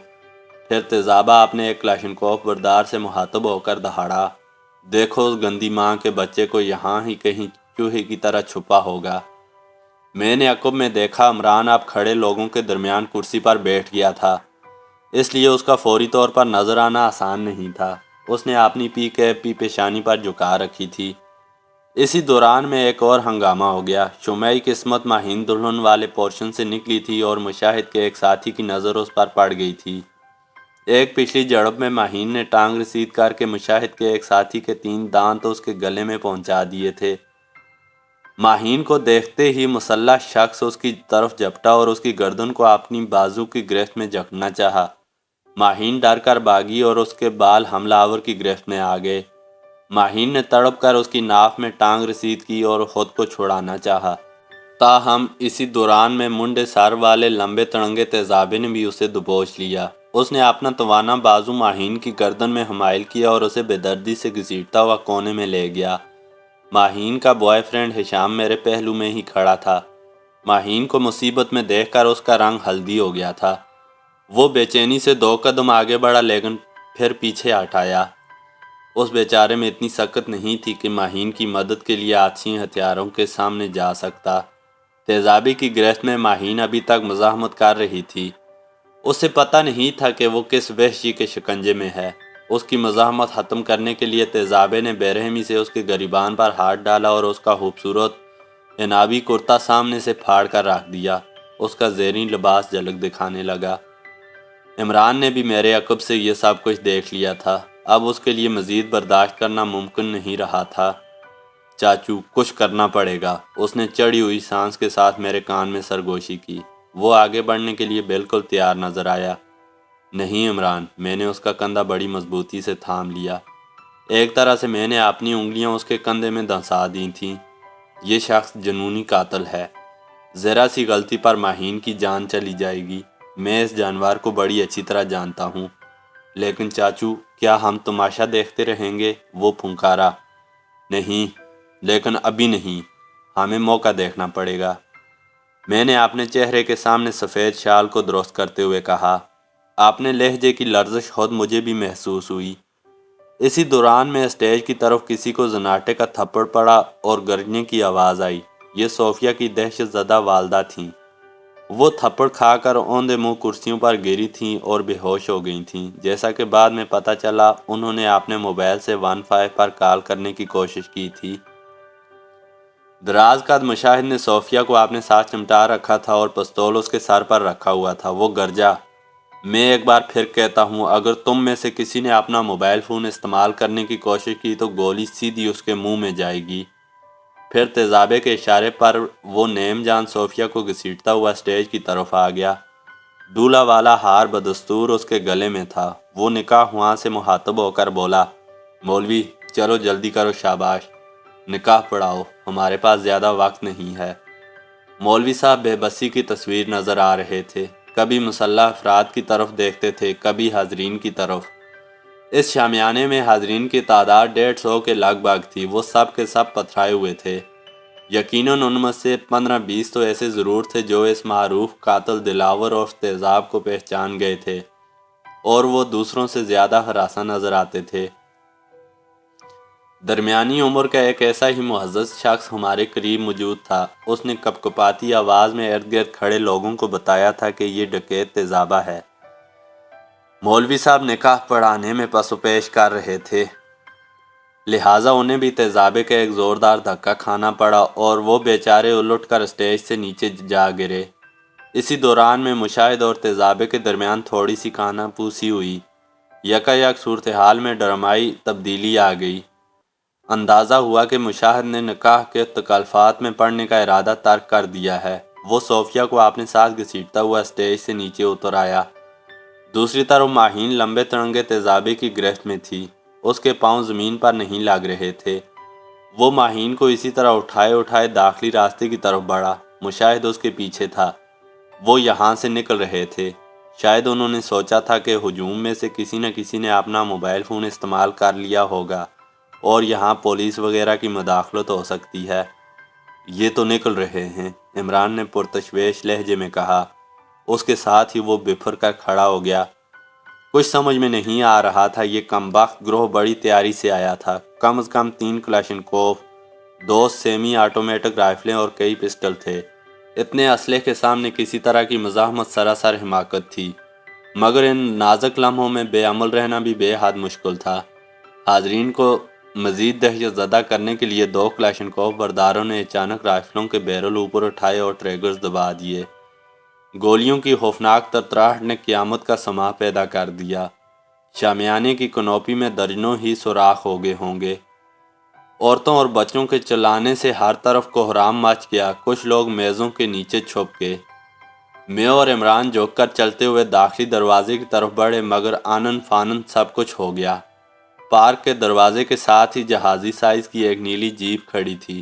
پھر تیزابہ اپنے ایک کلاشنکوف بردار سے مخاطب ہو کر دہاڑا، دیکھو اس گندی ماں کے بچے کو، یہاں ہی کہیں چوہے کی طرح چھپا ہوگا۔ میں نے عقب میں دیکھا عمران اب کھڑے لوگوں کے درمیان کرسی پر بیٹھ گیا تھا، اس لیے اس کا فوری طور پر نظر آنا آسان نہیں تھا۔ اس نے اپنی پی کیپ بھی پیشانی پر جھکا رکھی تھی۔ اسی دوران میں ایک اور ہنگامہ ہو گیا۔ شمعی قسمت ماہین دلہن والے پورشن سے نکلی تھی اور مشاہد کے ایک ساتھی کی نظر اس پر پڑ گئی تھی۔ ایک پچھلی جھڑپ میں ماہین نے ٹانگ رسید کر کے مشاہد کے ایک ساتھی کے 3 دانت اس کے گلے میں پہنچا دیے تھے۔ ماہین کو دیکھتے ہی مسلح شخص اس کی طرف جھپٹا اور اس کی گردن کو اپنی بازو کی گرفت میں جکڑنا چاہا۔ ماہین ڈر کر بھاگی اور اس کے بال حملہ آور کی گرفت میں آ گئے۔ ماہین نے تڑپ کر اس کی ناف میں ٹانگ رسید کی اور خود کو چھڑانا چاہا۔ تاہم اسی دوران میں منڈے سر والے لمبے تڑنگے تیزابے نے بھی اسے دبوچ لیا۔ اس نے اپنا توانا بازو ماہین کی گردن میں حمائل کیا اور اسے بے دردی سے گھسیٹتا ہوا کونے میں لے گیا۔ ماہین کا بوائے فرینڈ ہشام میرے پہلو میں ہی کھڑا تھا۔ ماہین کو مصیبت میں دیکھ کر اس کا رنگ ہلدی ہو گیا تھا۔ وہ بے چینی سے 2 قدم آگے بڑھا لیکن پھر پیچھے ہٹ آیا۔ اس بیچارے میں اتنی سکت نہیں تھی کہ ماہین کی مدد کے لیے آتشی ہتھیاروں کے سامنے جا سکتا۔ تیزابی کی گرفت میں ماہین ابھی تک مزاحمت کر رہی تھی۔ اسے پتہ نہیں تھا کہ وہ کس وحشی کے شکنجے میں ہے۔ اس کی مزاحمت ختم کرنے کے لیے تیزابے نے بے رحمی سے اس کے گریبان پر ہاتھ ڈالا اور اس کا خوبصورت عنابی کرتا سامنے سے پھاڑ کر رکھ دیا۔ اس کا زیریں لباس جھلک دکھانے لگا۔ عمران نے بھی میرے عقب سے یہ سب کچھ دیکھ لیا تھا۔ اب اس کے لیے مزید برداشت کرنا ممکن نہیں رہا تھا۔ چاچو، کچھ کرنا پڑے گا۔ اس نے چڑھی ہوئی سانس کے ساتھ میرے کان میں سرگوشی کی۔ وہ آگے بڑھنے کے لیے بالکل تیار نظر آیا۔ نہیں عمران، میں نے اس کا کندھا بڑی مضبوطی سے تھام لیا۔ ایک طرح سے میں نے اپنی انگلیاں اس کے کندھے میں دھنسا دی تھیں۔ یہ شخص جنونی قاتل ہے۔ ذرا سی غلطی پر ماہین کی جان چلی جائے گی۔ میں اس جانور کو بڑی اچھی طرح جانتا ہوں۔ لیکن چاچو، کیا ہم تماشا دیکھتے رہیں گے؟ وہ پھنکارا۔ نہیں، لیکن ابھی نہیں، ہمیں موقع دیکھنا پڑے گا۔ میں نے اپنے چہرے کے سامنے سفید شال کو درست کرتے ہوئے کہا۔ اپنے لہجے کی لرزش خود مجھے بھی محسوس ہوئی۔ اسی دوران میں اسٹیج کی طرف کسی کو زناٹے کا تھپڑ پڑا اور گرجنے کی آواز آئی۔ یہ صوفیہ کی دہشت زدہ والدہ تھیں۔ وہ تھپڑ کھا کر اوندے منہ کرسیوں پر گری تھیں اور بے ہوش ہو گئی تھیں۔ جیسا کہ بعد میں پتہ چلا، انہوں نے اپنے موبائل سے 15 پر کال کرنے کی کوشش کی تھی۔ دراز قد مشاہد نے صوفیہ کو اپنے ساتھ چمٹا رکھا تھا اور پستول اس کے سر پر رکھا ہوا تھا۔ وہ گرجا، میں ایک بار پھر کہتا ہوں، اگر تم میں سے کسی نے اپنا موبائل فون استعمال کرنے کی کوشش کی تو گولی سیدھی اس کے منہ میں جائے گی۔ پھر تیزابے کے اشارے پر وہ نیم جان صوفیہ کو گھسیٹتا ہوا اسٹیج کی طرف آ گیا۔ دولہا والا ہار بدستور اس کے گلے میں تھا۔ وہ نکاح ہوا سے مخاطب ہو کر بولا، مولوی چلو جلدی کرو، شاباش، نکاح پڑھاؤ، ہمارے پاس زیادہ وقت نہیں ہے۔ مولوی صاحب بے بسی کی تصویر نظر آ رہے تھے۔ کبھی مسلح افراد کی طرف دیکھتے تھے، کبھی حاضرین کی طرف۔ اس شامیانے میں حاضرین کی تعداد 150 کے لگ بھگ تھی۔ وہ سب کے سب پتھرائے ہوئے تھے۔ یقیناً ان میں سے 15-20 تو ایسے ضرور تھے جو اس معروف قاتل دلاور اور تیزاب کو پہچان گئے تھے، اور وہ دوسروں سے زیادہ ہراساں نظر آتے تھے۔ درمیانی عمر کا ایک ایسا ہی معزز شخص ہمارے قریب موجود تھا۔ اس نے کپکپاتی آواز میں ارد گرد کھڑے لوگوں کو بتایا تھا کہ یہ ڈکیت تیزابہ ہے۔ مولوی صاحب نکاح پڑھانے میں پس و پیش کر رہے تھے، لہٰذا انہیں بھی تیزابے کا ایک زوردار دھکا کھانا پڑا اور وہ بیچارے الٹ کر اسٹیج سے نیچے جا گرے۔ اسی دوران میں مشاہد اور تیزابے کے درمیان تھوڑی سی کانا پوسی ہوئی۔ یکایک صورتحال میں ڈرامائی تبدیلی آ گئی۔ اندازہ ہوا کہ مشاہد نے نکاح کے تکلفات میں پڑنے کا ارادہ ترک کر دیا ہے۔ وہ صوفیہ کو اپنے ساتھ گھسیٹتا ہوا اسٹیج سے نیچے اتر آیا۔ دوسری طرف ماہین لمبے تڑنگے تیزابے کی گرفت میں تھی۔ اس کے پاؤں زمین پر نہیں لگ رہے تھے۔ وہ ماہین کو اسی طرح اٹھائے اٹھائے داخلی راستے کی طرف بڑھا۔ مشاہد اس کے پیچھے تھا۔ وہ یہاں سے نکل رہے تھے۔ شاید انہوں نے سوچا تھا کہ ہجوم میں سے کسی نہ کسی نے اپنا موبائل فون استعمال کر لیا ہوگا اور یہاں پولیس وغیرہ کی مداخلت ہو سکتی ہے۔ یہ تو نکل رہے ہیں، عمران نے پرتشویش لہجے میں کہا۔ اس کے ساتھ ہی وہ بفر کر کھڑا ہو گیا۔ کچھ سمجھ میں نہیں آ رہا تھا۔ یہ کمبخت گروہ بڑی تیاری سے آیا تھا۔ کم از کم 3 کلاشنکوف، 2 سیمی آٹومیٹک رائفلیں اور کئی پسٹل تھے۔ اتنے اسلحے کے سامنے کسی طرح کی مزاحمت سراسر حماقت تھی، مگر ان نازک لمحوں میں بے عمل رہنا بھی بے حد مشکل تھا۔ حاضرین کو مزید دہشت زدہ کرنے کے لیے 2 کلاشنکوف برداروں نے اچانک رائفلوں کے بیرل اوپر اٹھائے اور ٹریگرز دبا دیے۔ گولیوں کی خوفناک ترتراہٹ نے قیامت کا سماں پیدا کر دیا۔ شامیانے کی کنوپی میں درجنوں ہی سوراخ ہو گئے ہوں گے۔ عورتوں اور بچوں کے چلانے سے ہر طرف کوہرام مچ گیا۔ کچھ لوگ میزوں کے نیچے چھپ گئے۔ میں اور عمران جھک کر چلتے ہوئے داخلی دروازے کی طرف بڑھے، مگر آنن فانن سب کچھ ہو گیا۔ پارک کے دروازے کے ساتھ ہی جہازی سائز کی ایک نیلی جیپ کھڑی تھی۔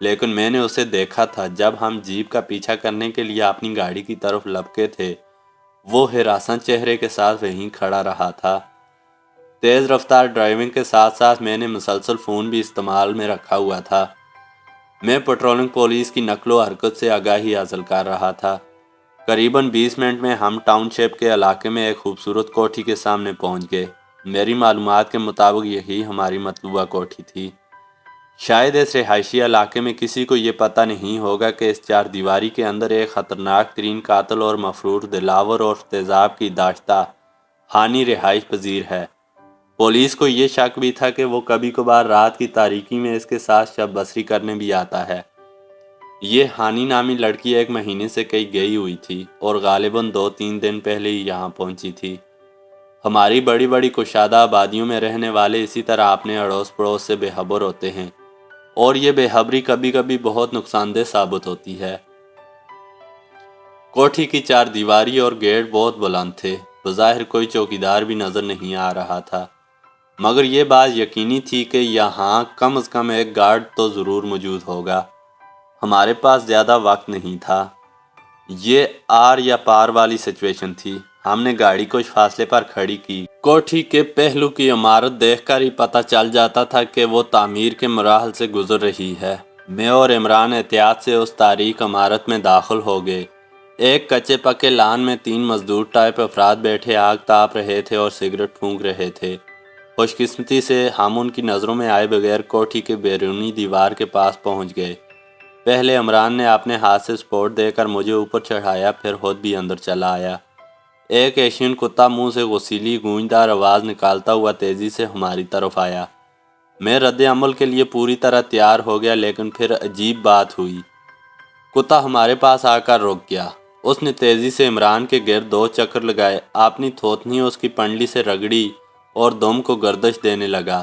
لیکن میں نے اسے دیکھا تھا جب ہم جیپ کا پیچھا کرنے کے لیے اپنی گاڑی کی طرف لپکے تھے، وہ ہراساں چہرے کے ساتھ وہیں کھڑا رہا تھا۔ تیز رفتار ڈرائیونگ کے ساتھ ساتھ میں نے مسلسل فون بھی استعمال میں رکھا ہوا تھا۔ میں پیٹرولنگ پولیس کی نقل و حرکت سے آگاہی حاصل کر رہا تھا۔ قریباً 20 منٹ میں ہم ٹاؤن شپ کے علاقے میں ایک خوبصورت کوٹھی کے سامنے پہنچ گئے۔ میری معلومات کے مطابق یہی ہماری مطلوبہ کوٹھی تھی۔ شاید اس رہائشی علاقے میں کسی کو یہ پتہ نہیں ہوگا کہ اس چار دیواری کے اندر ایک خطرناک ترین قاتل اور مفرور دلاور اور تیزاب کی داشتہ ہانی رہائش پذیر ہے۔ پولیس کو یہ شک بھی تھا کہ وہ کبھی کبھار رات کی تاریکی میں اس کے ساتھ شب بسری کرنے بھی آتا ہے۔ یہ ہانی نامی لڑکی 1 مہینے سے کہیں گئی ہوئی تھی اور غالباً 2-3 دن پہلے ہی یہاں پہنچی تھی۔ ہماری بڑی بڑی کشادہ آبادیوں میں رہنے والے اسی طرح اپنے اڑوس پڑوس سے بے خبر ہوتے ہیں، اور یہ بے خبری کبھی کبھی بہت نقصان دہ ثابت ہوتی ہے۔ کوٹھی کی 4 دیواری اور گیٹ بہت بلند تھے۔ بظاہر کوئی چوکیدار بھی نظر نہیں آ رہا تھا، مگر یہ بات یقینی تھی کہ یہاں کم از کم ایک گارڈ تو ضرور موجود ہوگا۔ ہمارے پاس زیادہ وقت نہیں تھا۔ یہ آر یا پار والی سچویشن تھی۔ ہم نے گاڑی کچھ فاصلے پر کھڑی کی۔ کوٹھی کے پہلو کی عمارت دیکھ کر ہی پتہ چل جاتا تھا کہ وہ تعمیر کے مراحل سے گزر رہی ہے۔ میں اور عمران احتیاط سے اس تاریک عمارت میں داخل ہو گئے۔ ایک کچے پکے لان میں 3 مزدور ٹائپ افراد بیٹھے آگ تاپ رہے تھے اور سگریٹ پھونک رہے تھے۔ خوش قسمتی سے ہم ان کی نظروں میں آئے بغیر کوٹھی کے بیرونی دیوار کے پاس پہنچ گئے۔ پہلے عمران نے اپنے ہاتھ سے سپورٹ دے کر مجھے اوپر چڑھایا، پھر خود بھی اندر چلا آیا۔ ایک ایشین کتا منہ سے غسیلی گونجدار آواز نکالتا ہوا تیزی سے ہماری طرف آیا۔ میں رد عمل کے لیے پوری طرح تیار ہو گیا، لیکن پھر عجیب بات ہوئی۔ کتا ہمارے پاس آ کر رک گیا۔ اس نے تیزی سے عمران کے گرد 2 چکر لگائے، اپنی تھوتنی اس کی پنڈلی سے رگڑی اور دم کو گردش دینے لگا۔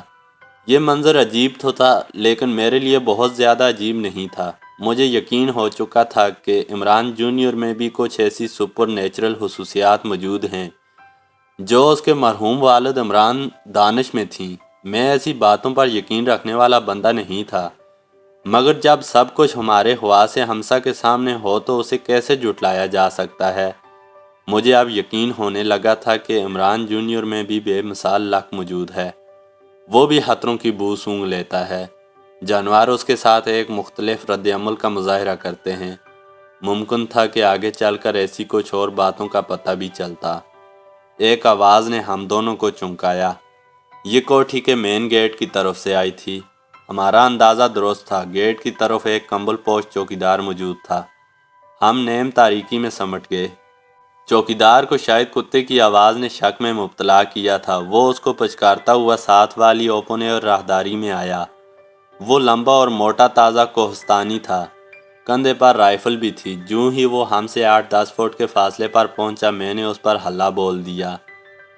یہ منظر عجیب تو تھا، لیکن میرے لیے بہت زیادہ عجیب نہیں تھا۔ مجھے یقین ہو چکا تھا کہ عمران جونیئر میں بھی کچھ ایسی سپر نیچرل خصوصیات موجود ہیں جو اس کے مرحوم والد عمران دانش میں تھیں۔ میں ایسی باتوں پر یقین رکھنے والا بندہ نہیں تھا، مگر جب سب کچھ ہمارے حواس ہمسا کے سامنے ہو تو اسے کیسے جھٹلایا جا سکتا ہے؟ مجھے اب یقین ہونے لگا تھا کہ عمران جونیئر میں بھی بے مثال لک موجود ہے۔ وہ بھی خطروں کی بو سونگھ لیتا ہے۔ جانور اس کے ساتھ ایک مختلف رد عمل کا مظاہرہ کرتے ہیں۔ ممکن تھا کہ آگے چل کر ایسی کچھ اور باتوں کا پتہ بھی چلتا۔ ایک آواز نے ہم دونوں کو چونکایا۔ یہ کوٹھی کے مین گیٹ کی طرف سے آئی تھی۔ ہمارا اندازہ درست تھا۔ گیٹ کی طرف ایک کمبل پوش چوکیدار موجود تھا۔ ہم نیم تاریکی میں سمٹ گئے۔ چوکیدار کو شاید کتے کی آواز نے شک میں مبتلا کیا تھا۔ وہ اس کو پچکارتا ہوا ساتھ والی اوپن ایئر راہداری میں آیا۔ وہ لمبا اور موٹا تازہ کوہستانی تھا۔ کندھے پر رائفل بھی تھی۔ جوں ہی وہ ہم سے 8-10 فٹ کے فاصلے پر پہنچا، میں نے اس پر ہلہ بول دیا۔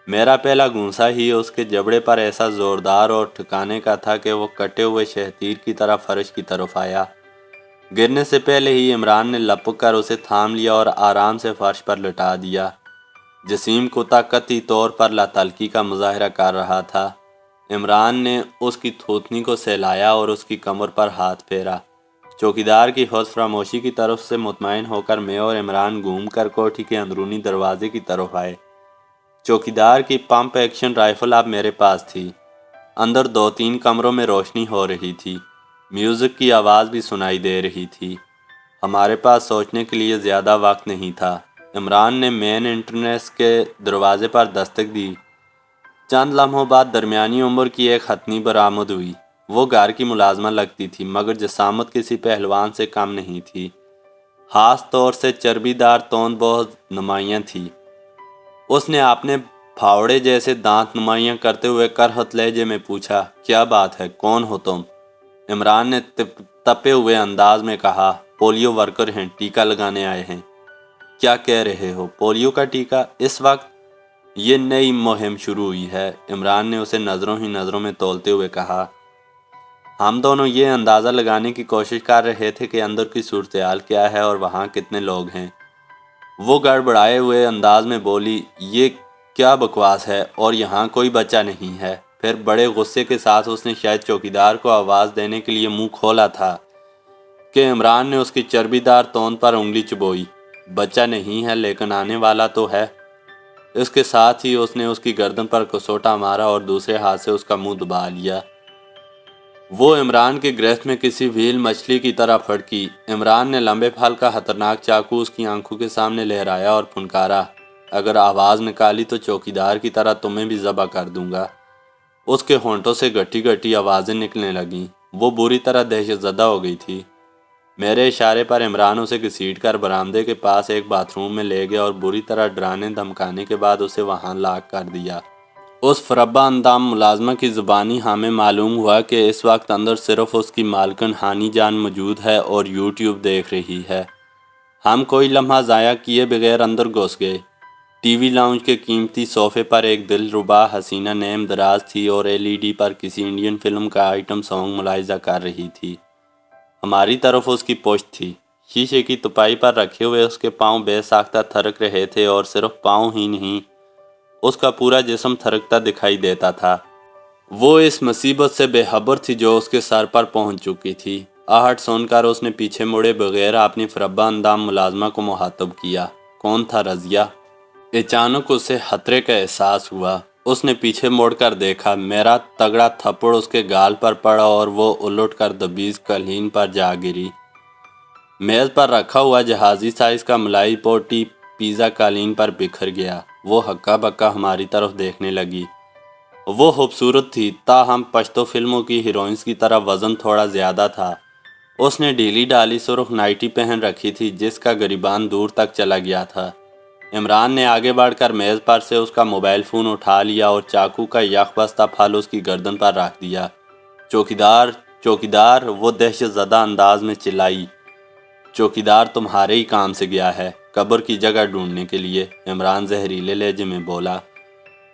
میرا پہلا گونسا ہی اس کے جبڑے پر ایسا زوردار اور ٹھکانے کا تھا کہ وہ کٹے ہوئے شہتیر کی طرح فرش کی طرف آیا۔ گرنے سے پہلے ہی عمران نے لپک کر اسے تھام لیا اور آرام سے فرش پر لٹا دیا۔ جسیم کتا قطعی طور پر لاتعلقی کا مظاہرہ کر رہا تھا۔ عمران نے اس کی تھوتنی کو سہلایا اور اس کی کمر پر ہاتھ پھیرا۔ چوکیدار کی خود فراموشی کی طرف سے مطمئن ہو کر میں اور عمران گھوم کر کوٹھی کے اندرونی دروازے کی طرف آئے۔ چوکیدار کی پمپ ایکشن رائفل اب میرے پاس تھی۔ اندر 2-3 کمروں میں روشنی ہو رہی تھی۔ میوزک کی آواز بھی سنائی دے رہی تھی۔ ہمارے پاس سوچنے کے لیے زیادہ وقت نہیں تھا۔ عمران نے مین انٹرنس کے دروازے پر دستک دی۔ چند لمحوں بعد درمیانی عمر کی ایک ختنی برآمد ہوئی۔ وہ گھر کی ملازمہ لگتی تھی، مگر جسامت کسی پہلوان سے کم نہیں تھی۔ خاص طور سے چربی دار توند بہت نمایاں تھی۔ اس نے اپنے پھاوڑے جیسے دانت نمایاں کرتے ہوئے کرہت لہجے میں پوچھا، کیا بات ہے، کون ہو تم؟ عمران نے تپے ہوئے انداز میں کہا، پولیو ورکر ہیں، ٹیکہ لگانے آئے ہیں۔ کیا کہہ رہے ہو، پولیو کا ٹیکہ اس وقت؟ یہ نئی مہم شروع ہوئی ہے، عمران نے اسے نظروں ہی نظروں میں تولتے ہوئے کہا۔ ہم دونوں یہ اندازہ لگانے کی کوشش کر رہے تھے کہ اندر کی صورتحال کیا ہے اور وہاں کتنے لوگ ہیں۔ وہ گڑبڑائے ہوئے انداز میں بولی، یہ کیا بکواس ہے، اور یہاں کوئی بچہ نہیں ہے۔ پھر بڑے غصے کے ساتھ اس نے شاید چوکیدار کو آواز دینے کے لیے منہ کھولا تھا، کہ عمران نے اس کی چربی دار توند پر انگلی چبوئی۔ بچہ نہیں ہے لیکن آنے والا تو ہے۔ اس کے ساتھ ہی اس نے اس کی گردن پر کسوٹا مارا اور دوسرے ہاتھ سے اس کا منہ دبا لیا۔ وہ عمران کے گرفت میں کسی وھیل مچھلی کی طرح پھڑکی۔ عمران نے لمبے پھل کا خطرناک چاقو اس کی آنکھوں کے سامنے لہرایا اور پھنکارا، اگر آواز نکالی تو چوکیدار کی طرح تمہیں بھی ذبح کر دوں گا۔ اس کے ہونٹوں سے گٹی گٹی آوازیں نکلنے لگیں۔ وہ بری طرح دہشت زدہ ہو گئی تھی۔ میرے اشارے پر عمران اسے گھسیٹ کر برآمدے کے پاس ایک باتھ روم میں لے گیا اور بری طرح ڈرانے دھمکانے کے بعد اسے وہاں لاک کر دیا۔ اس فربا اندام ملازمہ کی زبانی ہمیں معلوم ہوا کہ اس وقت اندر صرف اس کی مالکن ہانی جان موجود ہے اور یوٹیوب دیکھ رہی ہے۔ ہم کوئی لمحہ ضائع کیے بغیر اندر گھس گئے۔ ٹی وی لاؤنج کے قیمتی صوفے پر ایک دلربا حسینہ نیم دراز تھی اور LED پر کسی انڈین فلم کا آئٹم سانگ ملاحظہ کر رہی تھی۔ ہماری طرف اس کی پشت تھی۔ شیشے کی تپائی پر رکھے ہوئے اس کے پاؤں بے ساختہ تھرک رہے تھے اور صرف پاؤں ہی نہیں، اس کا پورا جسم تھرکتا دکھائی دیتا تھا۔ وہ اس مصیبت سے بے خبر تھی جو اس کے سر پر پہنچ چکی تھی۔ آہٹ سن کر اس نے پیچھے مڑے بغیر اپنی فربا اندام ملازمہ کو مخاطب کیا۔ کون تھا؟ رضیہ؟ اچانک اسے خطرے کا احساس ہوا۔ اس نے پیچھے مڑ کر دیکھا۔ میرا تگڑا تھپڑ اس کے گال پر پڑا اور وہ الٹ کر دبیز قالین پر جا گری۔ میز پر رکھا ہوا جہازی سائز کا ملائی پوٹی پیزا قالین پر بکھر گیا۔ وہ ہکا بکا ہماری طرف دیکھنے لگی۔ وہ خوبصورت تھی، تاہم پشتو فلموں کی ہیروئنز کی طرح وزن تھوڑا زیادہ تھا۔ اس نے ڈھیلی ڈالی سرخ نائٹی پہن رکھی تھی جس کا گریبان دور تک چلا گیا تھا۔ عمران نے آگے بڑھ کر میز پر سے اس کا موبائل فون اٹھا لیا اور چاقو کا یک بستہ پھل اس کی گردن پر رکھ دیا۔ چوکیدار، چوکیدار، وہ دہشت زدہ انداز میں چلائی۔ چوکیدار تمہارے ہی کام سے گیا ہے، قبر کی جگہ ڈھونڈنے کے لیے، عمران زہریلے لہجے میں بولا۔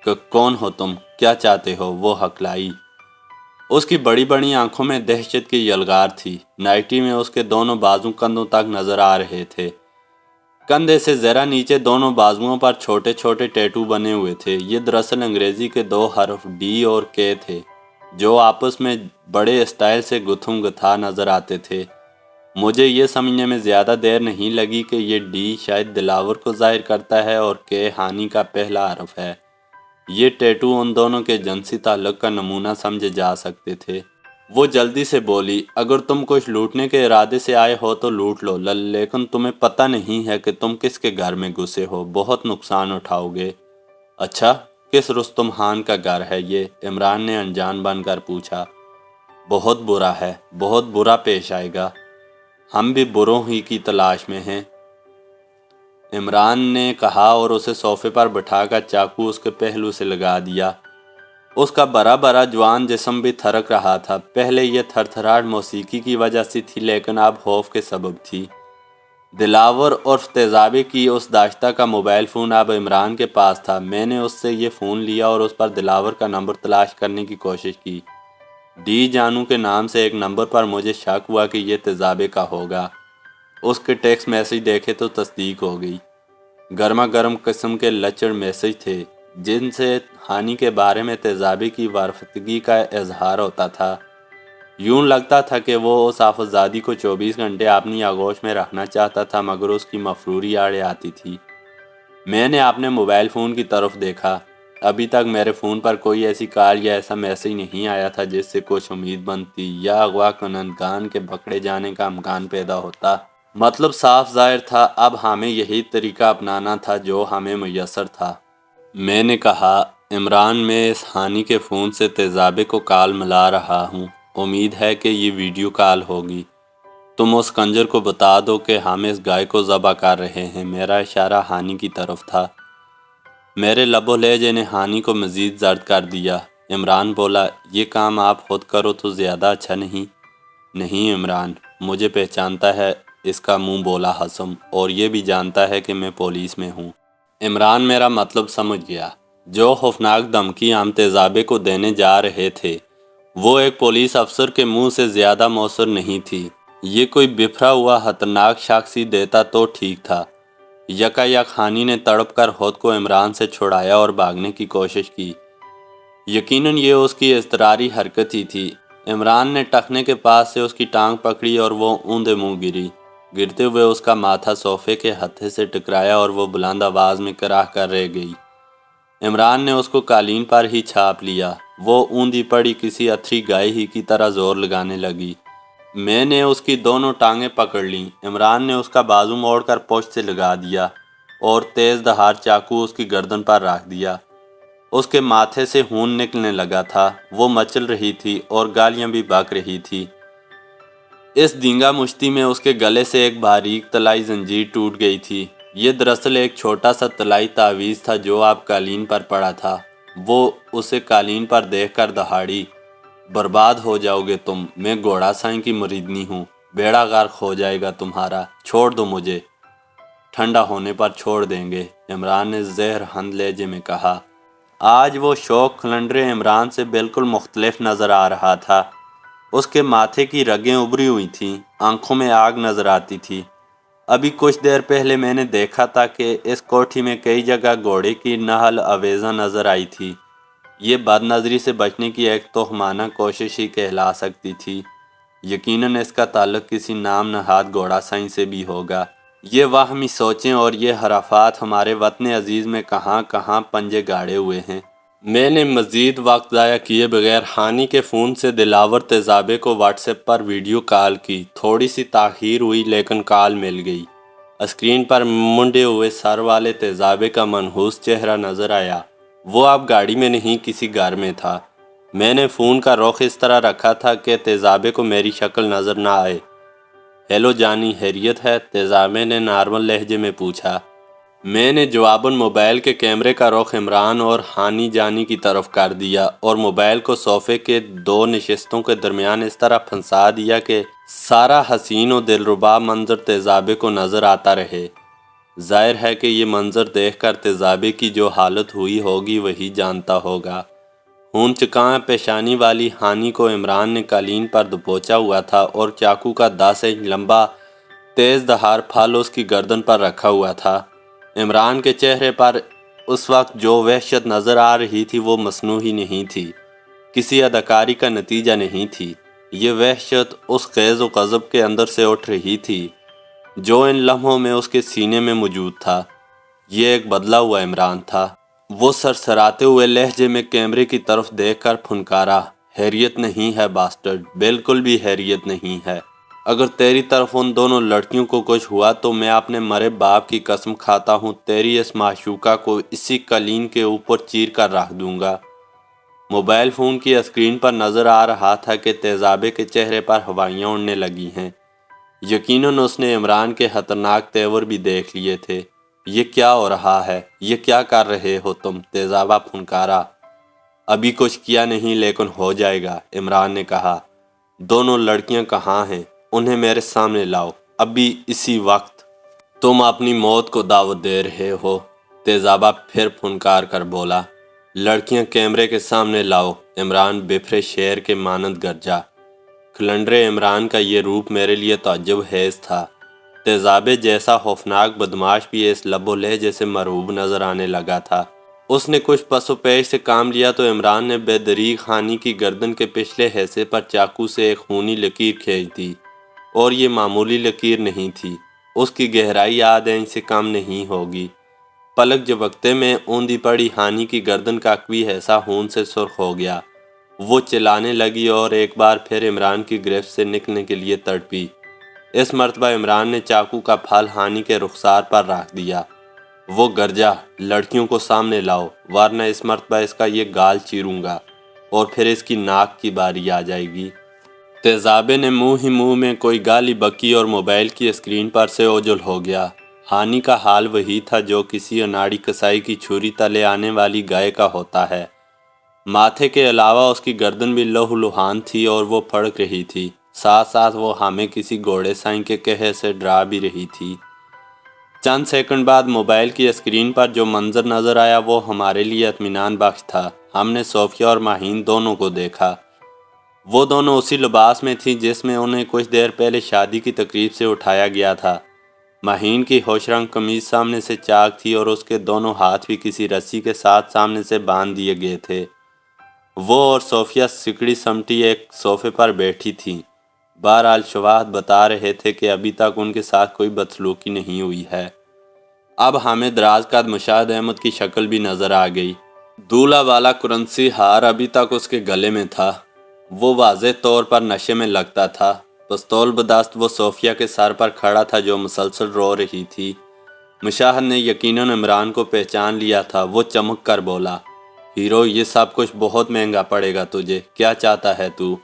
کہ کون ہو تم؟ کیا چاہتے ہو؟ وہ ہکلائی۔ اس کی بڑی بڑی آنکھوں میں دہشت کی یلغار تھی۔ نائٹی میں اس کے دونوں بازو کندھوں تک نظر آ رہے تھے۔ کندھے سے ذرا نیچے دونوں بازوؤں پر چھوٹے چھوٹے ٹیٹو بنے ہوئے تھے۔ یہ دراصل انگریزی کے 2 حرف D اور K تھے جو آپس میں بڑے اسٹائل سے گتھم گتھا نظر آتے تھے۔ مجھے یہ سمجھنے میں زیادہ دیر نہیں لگی کہ یہ D شاید دلاور کو ظاہر کرتا ہے اور K ہانی کا پہلا حرف ہے۔ یہ ٹیٹو ان دونوں کے جنسی تعلق کا نمونہ سمجھے جا سکتے تھے۔ وہ جلدی سے بولی، اگر تم کچھ لوٹنے کے ارادے سے آئے ہو تو لوٹ لو، لیکن تمہیں پتہ نہیں ہے کہ تم کس کے گھر میں گھسے ہو، بہت نقصان اٹھاؤ گے۔ اچھا، کس رستم خان کا گھر ہے یہ؟ عمران نے انجان بن کر پوچھا۔ بہت برا ہے، بہت برا پیش آئے گا۔ ہم بھی بروں ہی کی تلاش میں ہیں، عمران نے کہا اور اسے صوفے پر بٹھا کر چاقو اس کے پہلو سے لگا دیا۔ اس کا بڑا بڑا جوان جسم بھی تھرک رہا تھا۔ پہلے یہ تھر تھراہٹ موسیقی کی وجہ سے تھی لیکن اب خوف کے سبب تھی۔ دلاور عرف تیزابی کی اس داشتہ کا موبائل فون اب عمران کے پاس تھا۔ میں نے اس سے یہ فون لیا اور اس پر دلاور کا نمبر تلاش کرنے کی کوشش کی۔ D جانو کے نام سے ایک نمبر پر مجھے شک ہوا کہ یہ تیزابے کا ہوگا۔ اس کے ٹیکسٹ میسج دیکھے تو تصدیق ہو گئی۔ گرما گرم قسم کے لچڑ میسج تھے جن سے ہانی کے بارے میں تیزابی کی وارفتگی کا اظہار ہوتا تھا۔ یوں لگتا تھا کہ وہ اس آفتزادی کو 24 گھنٹے اپنی آغوش میں رکھنا چاہتا تھا مگر اس کی مفروری آڑے آتی تھی۔ میں نے اپنے موبائل فون کی طرف دیکھا۔ ابھی تک میرے فون پر کوئی ایسی کال یا ایسا میسج نہیں آیا تھا جس سے کچھ امید بنتی یا اغوا کنندگان کے پکڑے جانے کا امکان پیدا ہوتا۔ مطلب صاف ظاہر تھا، اب ہمیں یہی طریقہ اپنانا تھا جو ہمیں میسر تھا۔ میں نے کہا، عمران، میں اس ہانی کے فون سے تیزابے کو کال ملا رہا ہوں، امید ہے کہ یہ ویڈیو کال ہوگی۔ تم اس کنجر کو بتا دو کہ ہم اس گائے کو ذبح کر رہے ہیں۔ میرا اشارہ ہانی کی طرف تھا۔ میرے لب و لہجے نے ہانی کو مزید زرد کر دیا۔ عمران بولا، یہ کام آپ خود کرو تو زیادہ اچھا نہیں؟ نہیں عمران، مجھے پہچانتا ہے اس کا منہ، بولا حسم، اور یہ بھی جانتا ہے کہ میں پولیس میں ہوں۔ عمران میرا مطلب سمجھ گیا۔ جو خوفناک دھمکی ہم تیزابے کو دینے جا رہے تھے وہ ایک پولیس افسر کے منہ سے زیادہ مؤثر نہیں تھی۔ یہ کوئی بفرا ہوا خطرناک شخص ہی دیتا تو ٹھیک تھا۔ یکا یک ہانی نے تڑپ کر خود کو عمران سے چھڑایا اور بھاگنے کی کوشش کی۔ یقیناً یہ اس کی اضطراری حرکت ہی تھی۔ عمران نے ٹخنے کے پاس سے اس کی ٹانگ پکڑی اور وہ اوندے منہ گری۔ گرتے ہوئے اس کا ماتھا صوفے کے ہتھے سے ٹکرایا اور وہ بلند آواز میں کراہ کر رہ گئی۔ عمران نے اس کو قالین پر ہی چھاپ لیا۔ وہ اوندی پڑی کسی اتھری گائے ہی کی طرح زور لگانے لگی۔ میں نے اس کی دونوں ٹانگیں پکڑ لیں۔ عمران نے اس کا بازو موڑ کر پشت سے لگا دیا اور تیز دھار چاقو اس کی گردن پر رکھ دیا۔ اس کے ماتھے سے خون نکلنے لگا تھا۔ وہ مچل رہی تھی اور گالیاں بھی بک رہی تھی۔ اس دینگا مشتی میں اس کے گلے سے ایک باریک طلائی زنجیر ٹوٹ گئی تھی۔ یہ دراصل ایک چھوٹا سا طلائی تعویذ تھا جو اب قالین پر پڑا تھا۔ وہ اسے قالین پر دیکھ کر دہاڑی، برباد ہو جاؤ گے تم، میں گھوڑا سائیں کی مریدنی ہوں، بیڑا غرق ہو جائے گا تمہارا، چھوڑ دو مجھے، ٹھنڈا ہونے پر چھوڑ دیں گے، عمران نے زہر ہند لہجے میں کہا۔ آج وہ شوق کھلنڈرے عمران سے بالکل مختلف نظر آ رہا تھا۔ اس کے ماتھے کی رگیں ابری ہوئی تھیں، آنکھوں میں آگ نظر آتی تھی۔ ابھی کچھ دیر پہلے میں نے دیکھا تھا کہ اس کوٹھی میں کئی جگہ گھوڑے کی نہل آویزاں نظر آئی تھی۔ یہ بد نظری سے بچنے کی ایک توہمانہ کوشش ہی کہلا سکتی تھی۔ یقیناً اس کا تعلق کسی نام نہاد گھوڑا سائیں سے بھی ہوگا۔ یہ واہمی سوچیں اور یہ خرافات ہمارے وطن عزیز میں کہاں کہاں پنجے گاڑے ہوئے ہیں۔ میں نے مزید وقت ضائع کیے بغیر ہانی کے فون سے دلاور تیزابے کو واٹس ایپ پر ویڈیو کال کی۔ تھوڑی سی تاخیر ہوئی لیکن کال مل گئی۔ اسکرین پر منڈے ہوئے سر والے تیزابے کا منحوس چہرہ نظر آیا۔ وہ اب گاڑی میں نہیں، کسی گھر میں تھا۔ میں نے فون کا رخ اس طرح رکھا تھا کہ تیزابے کو میری شکل نظر نہ آئے۔ ہیلو جانی، خیریت ہے؟ تیزابے نے نارمل لہجے میں پوچھا۔ میں نے جواباً موبائل کے کیمرے کا رخ عمران اور ہانی جانی کی طرف کر دیا اور موبائل کو صوفے کے دو نشستوں کے درمیان اس طرح پھنسا دیا کہ سارا حسین و دلربا منظر تیزابے کو نظر آتا رہے۔ ظاہر ہے کہ یہ منظر دیکھ کر تیزابے کی جو حالت ہوئی ہوگی وہی جانتا ہوگا۔ خون چکاں پیشانی والی ہانی کو عمران نے قالین پر دبوچا ہوا تھا اور چاقو کا 10 انچ لمبا تیز دھار پھل اس کی گردن پر رکھا ہوا تھا۔ عمران کے چہرے پر اس وقت جو وحشت نظر آ رہی تھی وہ مصنوعی نہیں تھی، کسی اداکاری کا نتیجہ نہیں تھی۔ یہ وحشت اس غیظ و غضب کے اندر سے اٹھ رہی تھی جو ان لمحوں میں اس کے سینے میں موجود تھا۔ یہ ایک بدلا ہوا عمران تھا۔ وہ سرسراتے ہوئے لہجے میں کیمرے کی طرف دیکھ کر پھنکارا، خیریت نہیں ہے باسٹرڈ، بالکل بھی خیریت نہیں ہے۔ اگر تیری طرف ان دونوں لڑکیوں کو کچھ ہوا تو میں اپنے مرے باپ کی قسم کھاتا ہوں تیری اس معشوقہ کو اسی قالین کے اوپر چیر کر رکھ دوں گا۔ موبائل فون کی اسکرین پر نظر آ رہا تھا کہ تیزابے کے چہرے پر ہوائیاں اڑنے لگی ہیں۔ یقیناً اس نے عمران کے خطرناک تیور بھی دیکھ لیے تھے۔ یہ کیا ہو رہا ہے؟ یہ کیا کر رہے ہو تم؟ تیزابہ پھنکارا۔ ابھی کچھ کیا نہیں لیکن ہو جائے گا، عمران نے کہا۔ دونوں لڑکیاں کہاں ہیں؟ انہیں میرے سامنے لاؤ، ابھی اسی وقت۔ تم اپنی موت کو دعوت دے رہے ہو، تیزابہ پھر پھنکار کر بولا۔ لڑکیاں کیمرے کے سامنے لاؤ، عمران بفرے شیر کے مانند گرجا۔ کھلنڈرے عمران کا یہ روپ میرے لیے تعجب خیز تھا۔ تیزابے جیسا خوفناک بدماش بھی اس لب و لہجے سے مرعوب نظر آنے لگا تھا۔ اس نے کچھ پس و پیش سے کام لیا تو عمران نے بے دریغ ہانی کی گردن کے پچھلے حصے پر چاقو سے ایک خونی لکیر کھینچ دی، اور یہ معمولی لکیر نہیں تھی، اس کی گہرائی آدھ انچ سے کم نہیں ہوگی۔ پلک جھپکتے میں اوندی پڑی ہانی کی گردن کا کوئی حصہ خون سے سرخ ہو گیا۔ وہ چلانے لگی اور ایک بار پھر عمران کی گرفت سے نکلنے کے لیے تڑپی۔ اس مرتبہ عمران نے چاقو کا پھل ہانی کے رخسار پر رکھ دیا۔ وہ گرجا، لڑکیوں کو سامنے لاؤ ورنہ اس مرتبہ اس کا یہ گال چیروں گا اور پھر اس کی ناک کی باری آ جائے گی۔ تیزابے نے منہ ہی منہ میں کوئی گالی بکی اور موبائل کی اسکرین پر سے اوجھل ہو گیا۔ ہانی کا حال وہی تھا جو کسی اناڑی کسائی کی چھری تلے آنے والی گائے کا ہوتا ہے۔ ماتھے کے علاوہ اس کی گردن بھی لہو لہان تھی اور وہ پھڑک رہی تھی، ساتھ ساتھ وہ ہمیں کسی گھوڑے سائیں کے قہر سے ڈرا بھی رہی تھی۔ چند سیکنڈ بعد موبائل کی اسکرین پر جو منظر نظر آیا وہ ہمارے لیے اطمینان بخش تھا۔ ہم نے صوفیہ اور ماہین دونوں کو دیکھا۔ وہ دونوں اسی لباس میں تھی جس میں انہیں کچھ دیر پہلے شادی کی تقریب سے اٹھایا گیا تھا۔ ماہین کی ہوش رنگ قمیض سامنے سے چاک تھی اور اس کے دونوں ہاتھ بھی کسی رسی کے ساتھ سامنے سے باندھ دیے گئے تھے۔ وہ اور صوفیہ سکڑی سمٹی ایک صوفے پر بیٹھی تھیں۔ بہرحال شواہد بتا رہے تھے کہ ابھی تک ان کے ساتھ کوئی بدسلوکی نہیں ہوئی ہے۔ اب ہمیں دراز قد مشاہد احمد کی شکل بھی نظر آ گئی۔ دولہا والا کرنسی ہار ابھی تک اس کے گلے میں تھا۔ وہ واضح طور پر نشے میں لگتا تھا۔ پستول بدست وہ صوفیہ کے سر پر کھڑا تھا جو مسلسل رو رہی تھی۔ مشاہد نے یقیناً عمران کو پہچان لیا تھا۔ وہ چمک کر بولا، ہیرو، یہ سب کچھ بہت مہنگا پڑے گا تجھے، کیا چاہتا ہے تو؟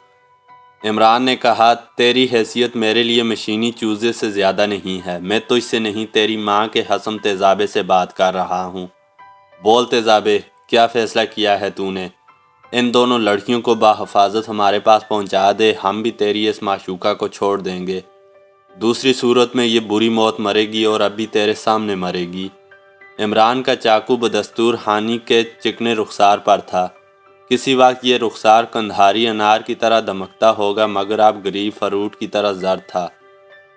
عمران نے کہا، تیری حیثیت میرے لیے مشینی چوزے سے زیادہ نہیں ہے۔ میں تجھ سے نہیں، تیری ماں کے حسم تیزابے سے بات کر رہا ہوں۔ بول تیزابے، کیا فیصلہ کیا ہے تو نے؟ ان دونوں لڑکیوں کو بحفاظت ہمارے پاس پہنچا دے، ہم بھی تیری اس معشوقہ کو چھوڑ دیں گے۔ دوسری صورت میں یہ بری موت مرے گی اور ابھی تیرے سامنے مرے گی۔ عمران کا چاقو بدستور ہانی کے چکنے رخسار پر تھا۔ کسی وقت یہ رخسار کندھاری انار کی طرح دمکتا ہوگا، مگر اب غریب فروٹ کی طرح زرد تھا۔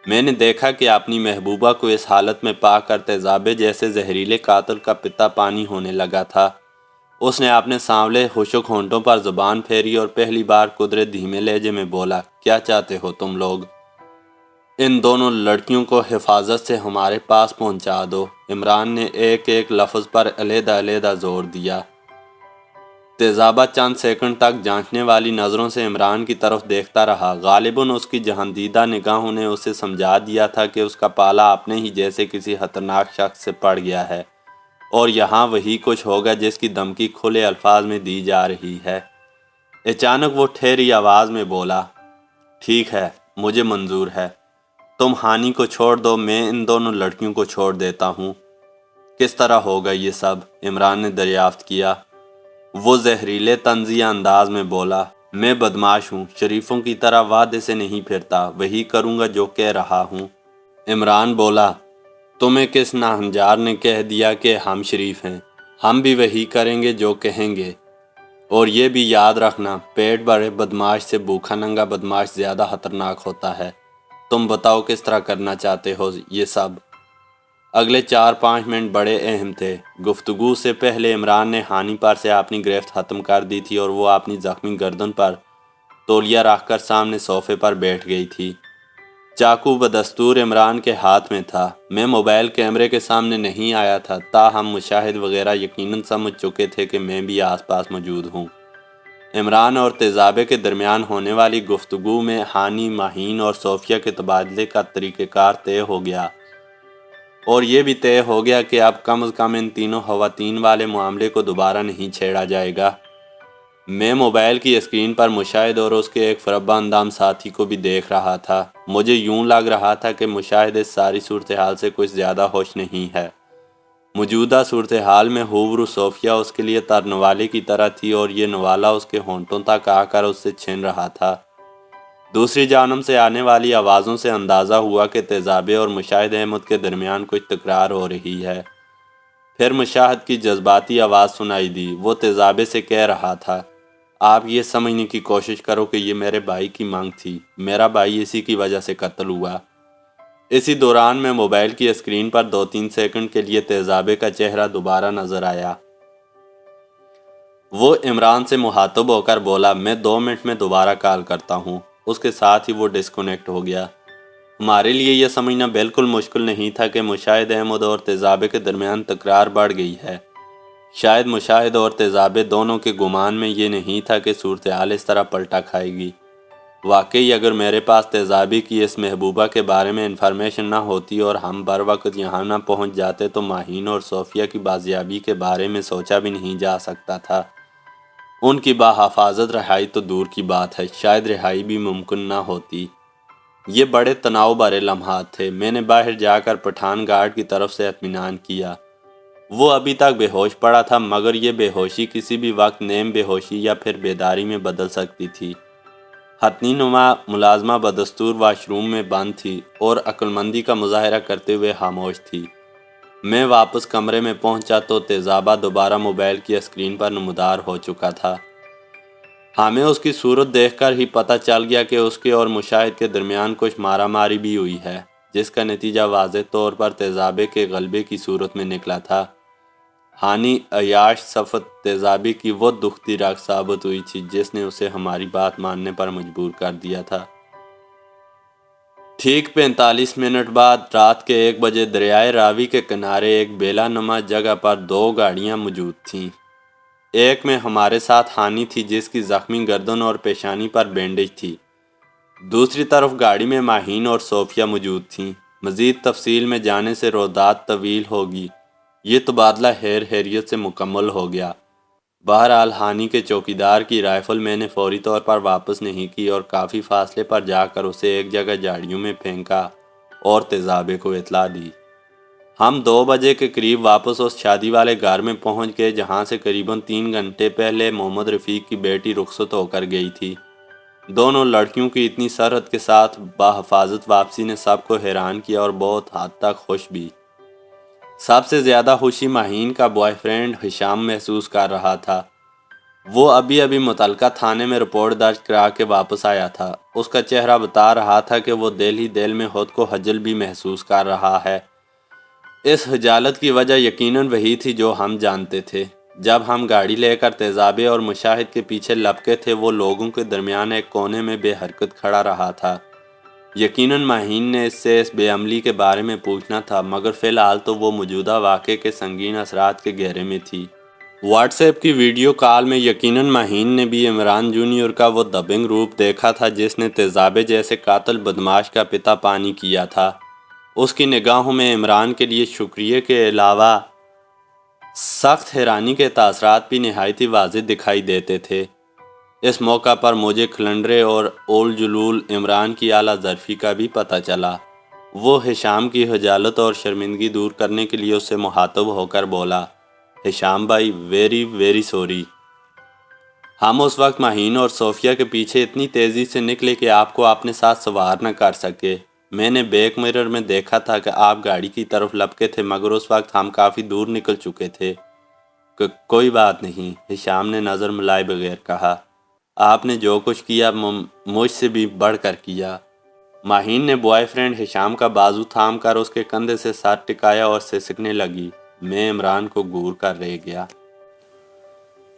میں نے دیکھا کہ اپنی محبوبہ کو اس حالت میں پا کر تیزابے جیسے زہریلے قاتل کا پتا پانی ہونے لگا تھا۔ اس نے اپنے سانولے خشک ہونٹوں پر زبان پھیری اور پہلی بار قدرے دھیمے لہجے میں بولا، کیا چاہتے ہو تم لوگ؟ ان دونوں لڑکیوں کو حفاظت سے ہمارے پاس پہنچا دو۔ عمران نے ایک ایک لفظ پر علیحدہ علیحدہ زور دیا۔ تیزابہ چند سیکنڈ تک جانچنے والی نظروں سے عمران کی طرف دیکھتا رہا۔ غالباً اس کی جہاندیدہ نگاہوں نے اسے سمجھا دیا تھا کہ اس کا پالا اپنے ہی جیسے کسی خطرناک شخص سے پڑ گیا ہے، اور یہاں وہی کچھ ہوگا جس کی دھمکی کھلے الفاظ میں دی جا رہی ہے۔ اچانک وہ ٹھہری آواز میں بولا، ٹھیک ہے، مجھے منظور ہے۔ تم ہانی کو چھوڑ دو، میں ان دونوں لڑکیوں کو چھوڑ دیتا ہوں۔ کس طرح ہوگا یہ سب؟ عمران نے دریافت کیا۔ وہ زہریلے طنزیہ انداز میں بولا، میں بدماش ہوں، شریفوں کی طرح وعدے سے نہیں پھرتا، وہی کروں گا جو کہہ رہا ہوں۔ عمران بولا، تمہیں کس ناہنجار نے کہہ دیا کہ ہم شریف ہیں؟ ہم بھی وہی کریں گے جو کہیں گے، اور یہ بھی یاد رکھنا، پیٹ بھرے بدماش سے بھوکا ننگا بدماش زیادہ خطرناک ہوتا ہے۔ تم بتاؤ کس طرح کرنا چاہتے ہو یہ سب؟ اگلے 4-5 منٹ بڑے اہم تھے۔ گفتگو سے پہلے عمران نے ہانی پر سے اپنی گرفت ختم کر دی تھی اور وہ اپنی زخمی گردن پر تولیہ رکھ کر سامنے صوفے پر بیٹھ گئی تھی۔ چاقو بدستور عمران کے ہاتھ میں تھا۔ میں موبائل کیمرے کے سامنے نہیں آیا تھا، تاہم مشاہد وغیرہ یقیناً سمجھ چکے تھے کہ میں بھی آس پاس موجود ہوں۔ عمران اور تیزابے کے درمیان ہونے والی گفتگو میں ہانی، ماہین اور صوفیہ کے تبادلے کا طریقہ کار طے ہو گیا، اور یہ بھی طے ہو گیا کہ اب کم از کم ان تینوں خواتین والے معاملے کو دوبارہ نہیں چھیڑا جائے گا۔ میں موبائل کی اسکرین پر مشاہد اور اس کے ایک فربہ اندام ساتھی کو بھی دیکھ رہا تھا۔ مجھے یوں لگ رہا تھا کہ مشاہد اس ساری صورتحال سے کچھ زیادہ خوش نہیں ہے۔ موجودہ صورتحال میں ہُوبرو صوفیہ اس کے لیے ترنوالے کی طرح تھی، اور یہ نوالہ اس کے ہونٹوں تک آ کر اس سے چھن رہا تھا۔ دوسری جانب سے آنے والی آوازوں سے اندازہ ہوا کہ تیزابے اور مشاہد احمد کے درمیان کچھ تکرار ہو رہی ہے۔ پھر مشاہد کی جذباتی آواز سنائی دی۔ وہ تیزابے سے کہہ رہا تھا، آپ یہ سمجھنے کی کوشش کرو کہ یہ میرے بھائی کی مانگ تھی، میرا بھائی اسی کی وجہ سے قتل ہوا۔ اسی دوران میں موبائل کی اسکرین پر 2-3 سیکنڈ کے لیے تیزابے کا چہرہ دوبارہ نظر آیا۔ وہ عمران سے مخاطب ہو کر بولا، میں 2 منٹ میں دوبارہ کال کرتا ہوں۔ اس کے ساتھ ہی وہ ڈسکنیکٹ ہو گیا۔ ہمارے لیے یہ سمجھنا بالکل مشکل نہیں تھا کہ مشاہد احمد اور تیزابے کے درمیان تکرار بڑھ گئی ہے۔ شاید مشاہد اور تیزابے دونوں کے گمان میں یہ نہیں تھا کہ صورتحال اس طرح پلٹا کھائے گی۔ واقعی اگر میرے پاس تیزابی کی اس محبوبہ کے بارے میں انفارمیشن نہ ہوتی اور ہم بر وقت یہاں نہ پہنچ جاتے تو ماہین اور صوفیہ کی بازیابی کے بارے میں سوچا بھی نہیں جا سکتا تھا۔ ان کی بحفاظت رہائی تو دور کی بات ہے، شاید رہائی بھی ممکن نہ ہوتی۔ یہ بڑے تناؤ بھرے لمحات تھے۔ میں نے باہر جا کر پٹھان گارڈ کی طرف سے اطمینان کیا۔ وہ ابھی تک بے ہوش پڑا تھا، مگر یہ بے ہوشی کسی بھی وقت نیم بے ہوشی یا پھر بیداری میں بدل سکتی تھی۔ ہتھنی نما ملازمہ بدستور واش روم میں بند تھی اور عقل مندی کا مظاہرہ کرتے ہوئے خاموش تھی۔ میں واپس کمرے میں پہنچا تو تیزابہ دوبارہ موبائل کی اسکرین پر نمودار ہو چکا تھا۔ ہمیں اس کی صورت دیکھ کر ہی پتہ چل گیا کہ اس کے اور مشاہد کے درمیان کچھ مارا ماری بھی ہوئی ہے، جس کا نتیجہ واضح طور پر تیزابے کے غلبے کی صورت میں نکلا تھا۔ ہانی عیاش صفت تیزابی کی وہ دکھتی راگ ثابت ہوئی تھی جس نے اسے ہماری بات ماننے پر مجبور کر دیا تھا۔ ٹھیک 45 منٹ بعد رات کے 1 بجے دریائے راوی کے کنارے ایک بیلا نما جگہ پر 2 گاڑیاں موجود تھیں۔ ایک میں ہمارے ساتھ ہانی تھی جس کی زخمی گردن اور پیشانی پر بینڈیج تھی۔ دوسری طرف گاڑی میں ماہین اور صوفیہ موجود تھیں۔ مزید تفصیل میں جانے سے رودات طویل ہوگی۔ یہ تبادلہ خیریت سے مکمل ہو گیا۔ بہرحال ہانی کے چوکیدار کی رائفل میں نے فوری طور پر واپس نہیں کی اور کافی فاصلے پر جا کر اسے ایک جگہ جھاڑیوں میں پھینکا اور تیزابے کو اطلاع دی۔ ہم 2 بجے کے قریب واپس اس شادی والے گھر میں پہنچ گئے جہاں سے قریباً 3 گھنٹے پہلے محمد رفیق کی بیٹی رخصت ہو کر گئی تھی۔ دونوں لڑکیوں کی اتنی سرحد کے ساتھ بحفاظت واپسی نے سب کو حیران کیا اور بہت حد تک خوش بھی۔ سب سے زیادہ خوشی ماہین کا بوائے فرینڈ ہشام محسوس کر رہا تھا۔ وہ ابھی متعلقہ تھانے میں رپورٹ درج کرا کے واپس آیا تھا۔ اس کا چہرہ بتا رہا تھا کہ وہ دل ہی دل میں خود کو خجل بھی محسوس کر رہا ہے۔ اس خجالت کی وجہ یقیناً وہی تھی جو ہم جانتے تھے۔ جب ہم گاڑی لے کر تیزابے اور مشاہد کے پیچھے لپکے تھے وہ لوگوں کے درمیان ایک کونے میں بے حرکت کھڑا رہا تھا۔ یقیناً ماہین نے اس سے اس بے عملی کے بارے میں پوچھنا تھا مگر فی الحال تو وہ موجودہ واقعے کے سنگین اثرات کے گہرے میں تھی۔ واٹس ایپ کی ویڈیو کال میں یقیناً ماہین نے بھی عمران جونیئر کا وہ دبنگ روپ دیکھا تھا جس نے تیزابے جیسے قاتل بدماش کا پتا پانی کیا تھا۔ اس کی نگاہوں میں عمران کے لیے شکریہ کے علاوہ سخت حیرانی کے تاثرات بھی نہایت ہی واضح دکھائی دیتے تھے۔ اس موقع پر مجھے کھلنڈرے اور اول جلول عمران کی اعلیٰ ظرفی کا بھی پتہ چلا۔ وہ ہشام کی خجالت اور شرمندگی دور کرنے کے لیے اس سے مخاطب ہو کر بولا، ہشام بھائی ویری سوری۔ ہم اس وقت ماہین اور صوفیہ کے پیچھے اتنی تیزی سے نکلے کہ آپ کو اپنے ساتھ سوار نہ کر سکے۔ میں نے بیک مرر میں دیکھا تھا کہ آپ گاڑی کی طرف لپکے تھے مگر اس وقت ہم کافی دور نکل چکے تھے۔ کوئی بات نہیں، ہشام نے نظر ملائے بغیر کہا۔ آپ نے جو کچھ کیا مجھ سے بھی بڑھ کر کیا۔ ماہین نے بوائے فرینڈ ہشام کا بازو تھام کر اس کے کندھے سے سر ٹکایا اور سسکنے لگی۔ میں عمران کو گور کر رہ گیا۔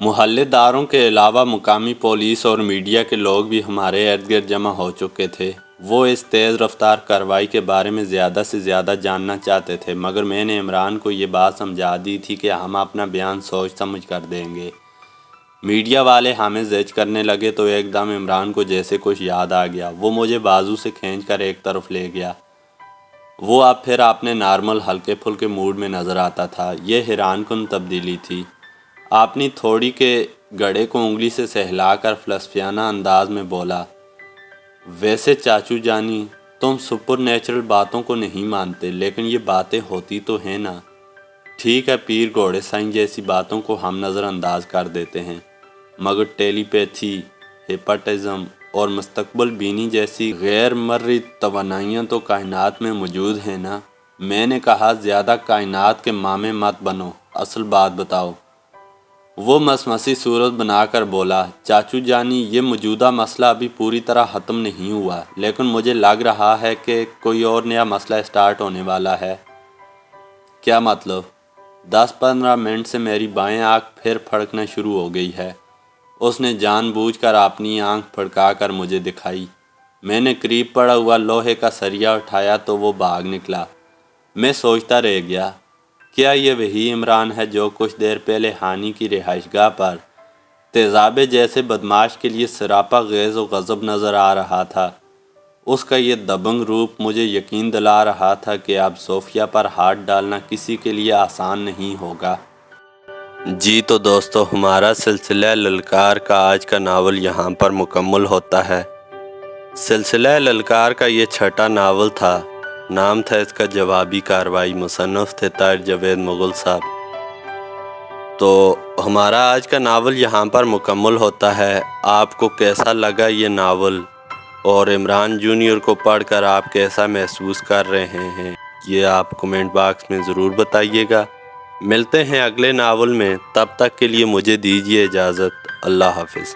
محلے داروں کے علاوہ مقامی پولیس اور میڈیا کے لوگ بھی ہمارے ارد گرد جمع ہو چکے تھے۔ وہ اس تیز رفتار کارروائی کے بارے میں زیادہ سے زیادہ جاننا چاہتے تھے مگر میں نے عمران کو یہ بات سمجھا دی تھی کہ ہم اپنا بیان سوچ سمجھ کر دیں گے۔ میڈیا والے ہمیں زج کرنے لگے تو ایک دم عمران کو جیسے کچھ یاد آ گیا۔ وہ مجھے بازو سے کھینچ کر ایک طرف لے گیا۔ وہ اب پھر اپنے نارمل ہلکے پھلکے موڈ میں نظر آتا تھا۔ یہ حیران کن تبدیلی تھی۔ اپنی تھوڑی کے گڑے کو انگلی سے سہلا کر فلسفیانہ انداز میں بولا، ویسے چاچو جانی تم سپر نیچرل باتوں کو نہیں مانتے لیکن یہ باتیں ہوتی تو ہیں نا۔ ٹھیک ہے، پیر گھوڑے سائیں جیسی باتوں کو ہم نظر انداز کر دیتے ہیں مگر ٹیلی پیتھی، ہیپاٹزم اور مستقبل بینی جیسی غیر مرئی توانائیاں تو کائنات میں موجود ہیں نا۔ میں نے کہا زیادہ کائنات کے مامے مت بنو، اصل بات بتاؤ۔ وہ مسمسی صورت بنا کر بولا، چاچو جانی یہ موجودہ مسئلہ ابھی پوری طرح ختم نہیں ہوا لیکن مجھے لگ رہا ہے کہ کوئی اور نیا مسئلہ سٹارٹ ہونے والا ہے۔ کیا مطلب؟ 10-15 منٹ سے میری بائیں آنکھ پھر پھڑکنا شروع ہو گئی ہے۔ اس نے جان بوجھ کر اپنی آنکھ پھڑکا کر مجھے دکھائی۔ میں نے قریب پڑا ہوا لوہے کا سریا اٹھایا تو وہ بھاگ نکلا۔ میں سوچتا رہ گیا، کیا یہ وہی عمران ہے جو کچھ دیر پہلے ہانی کی رہائش گاہ پر تیزابے جیسے بدماش کے لیے سراپا غیظ و غضب نظر آ رہا تھا؟ اس کا یہ دبنگ روپ مجھے یقین دلا رہا تھا کہ اب صوفیہ پر ہاتھ ڈالنا کسی کے لیے آسان نہیں ہوگا۔ جی تو دوستو، ہمارا سلسلہ للکار کا آج کا ناول یہاں پر مکمل ہوتا ہے۔ سلسلہ للکار کا یہ چھٹا ناول تھا۔ نام تھا اس کا جوابی کارروائی۔ مصنف تھے طاہر جاوید مغل صاحب۔ تو ہمارا آج کا ناول یہاں پر مکمل ہوتا ہے۔ آپ کو کیسا لگا یہ ناول اور عمران جونیئر کو پڑھ کر آپ کیسا محسوس کر رہے ہیں یہ آپ کمنٹ باکس میں ضرور بتائیے گا۔ ملتے ہیں اگلے ناول میں، تب تک کے لیے مجھے دیجیے اجازت۔ اللہ حافظ۔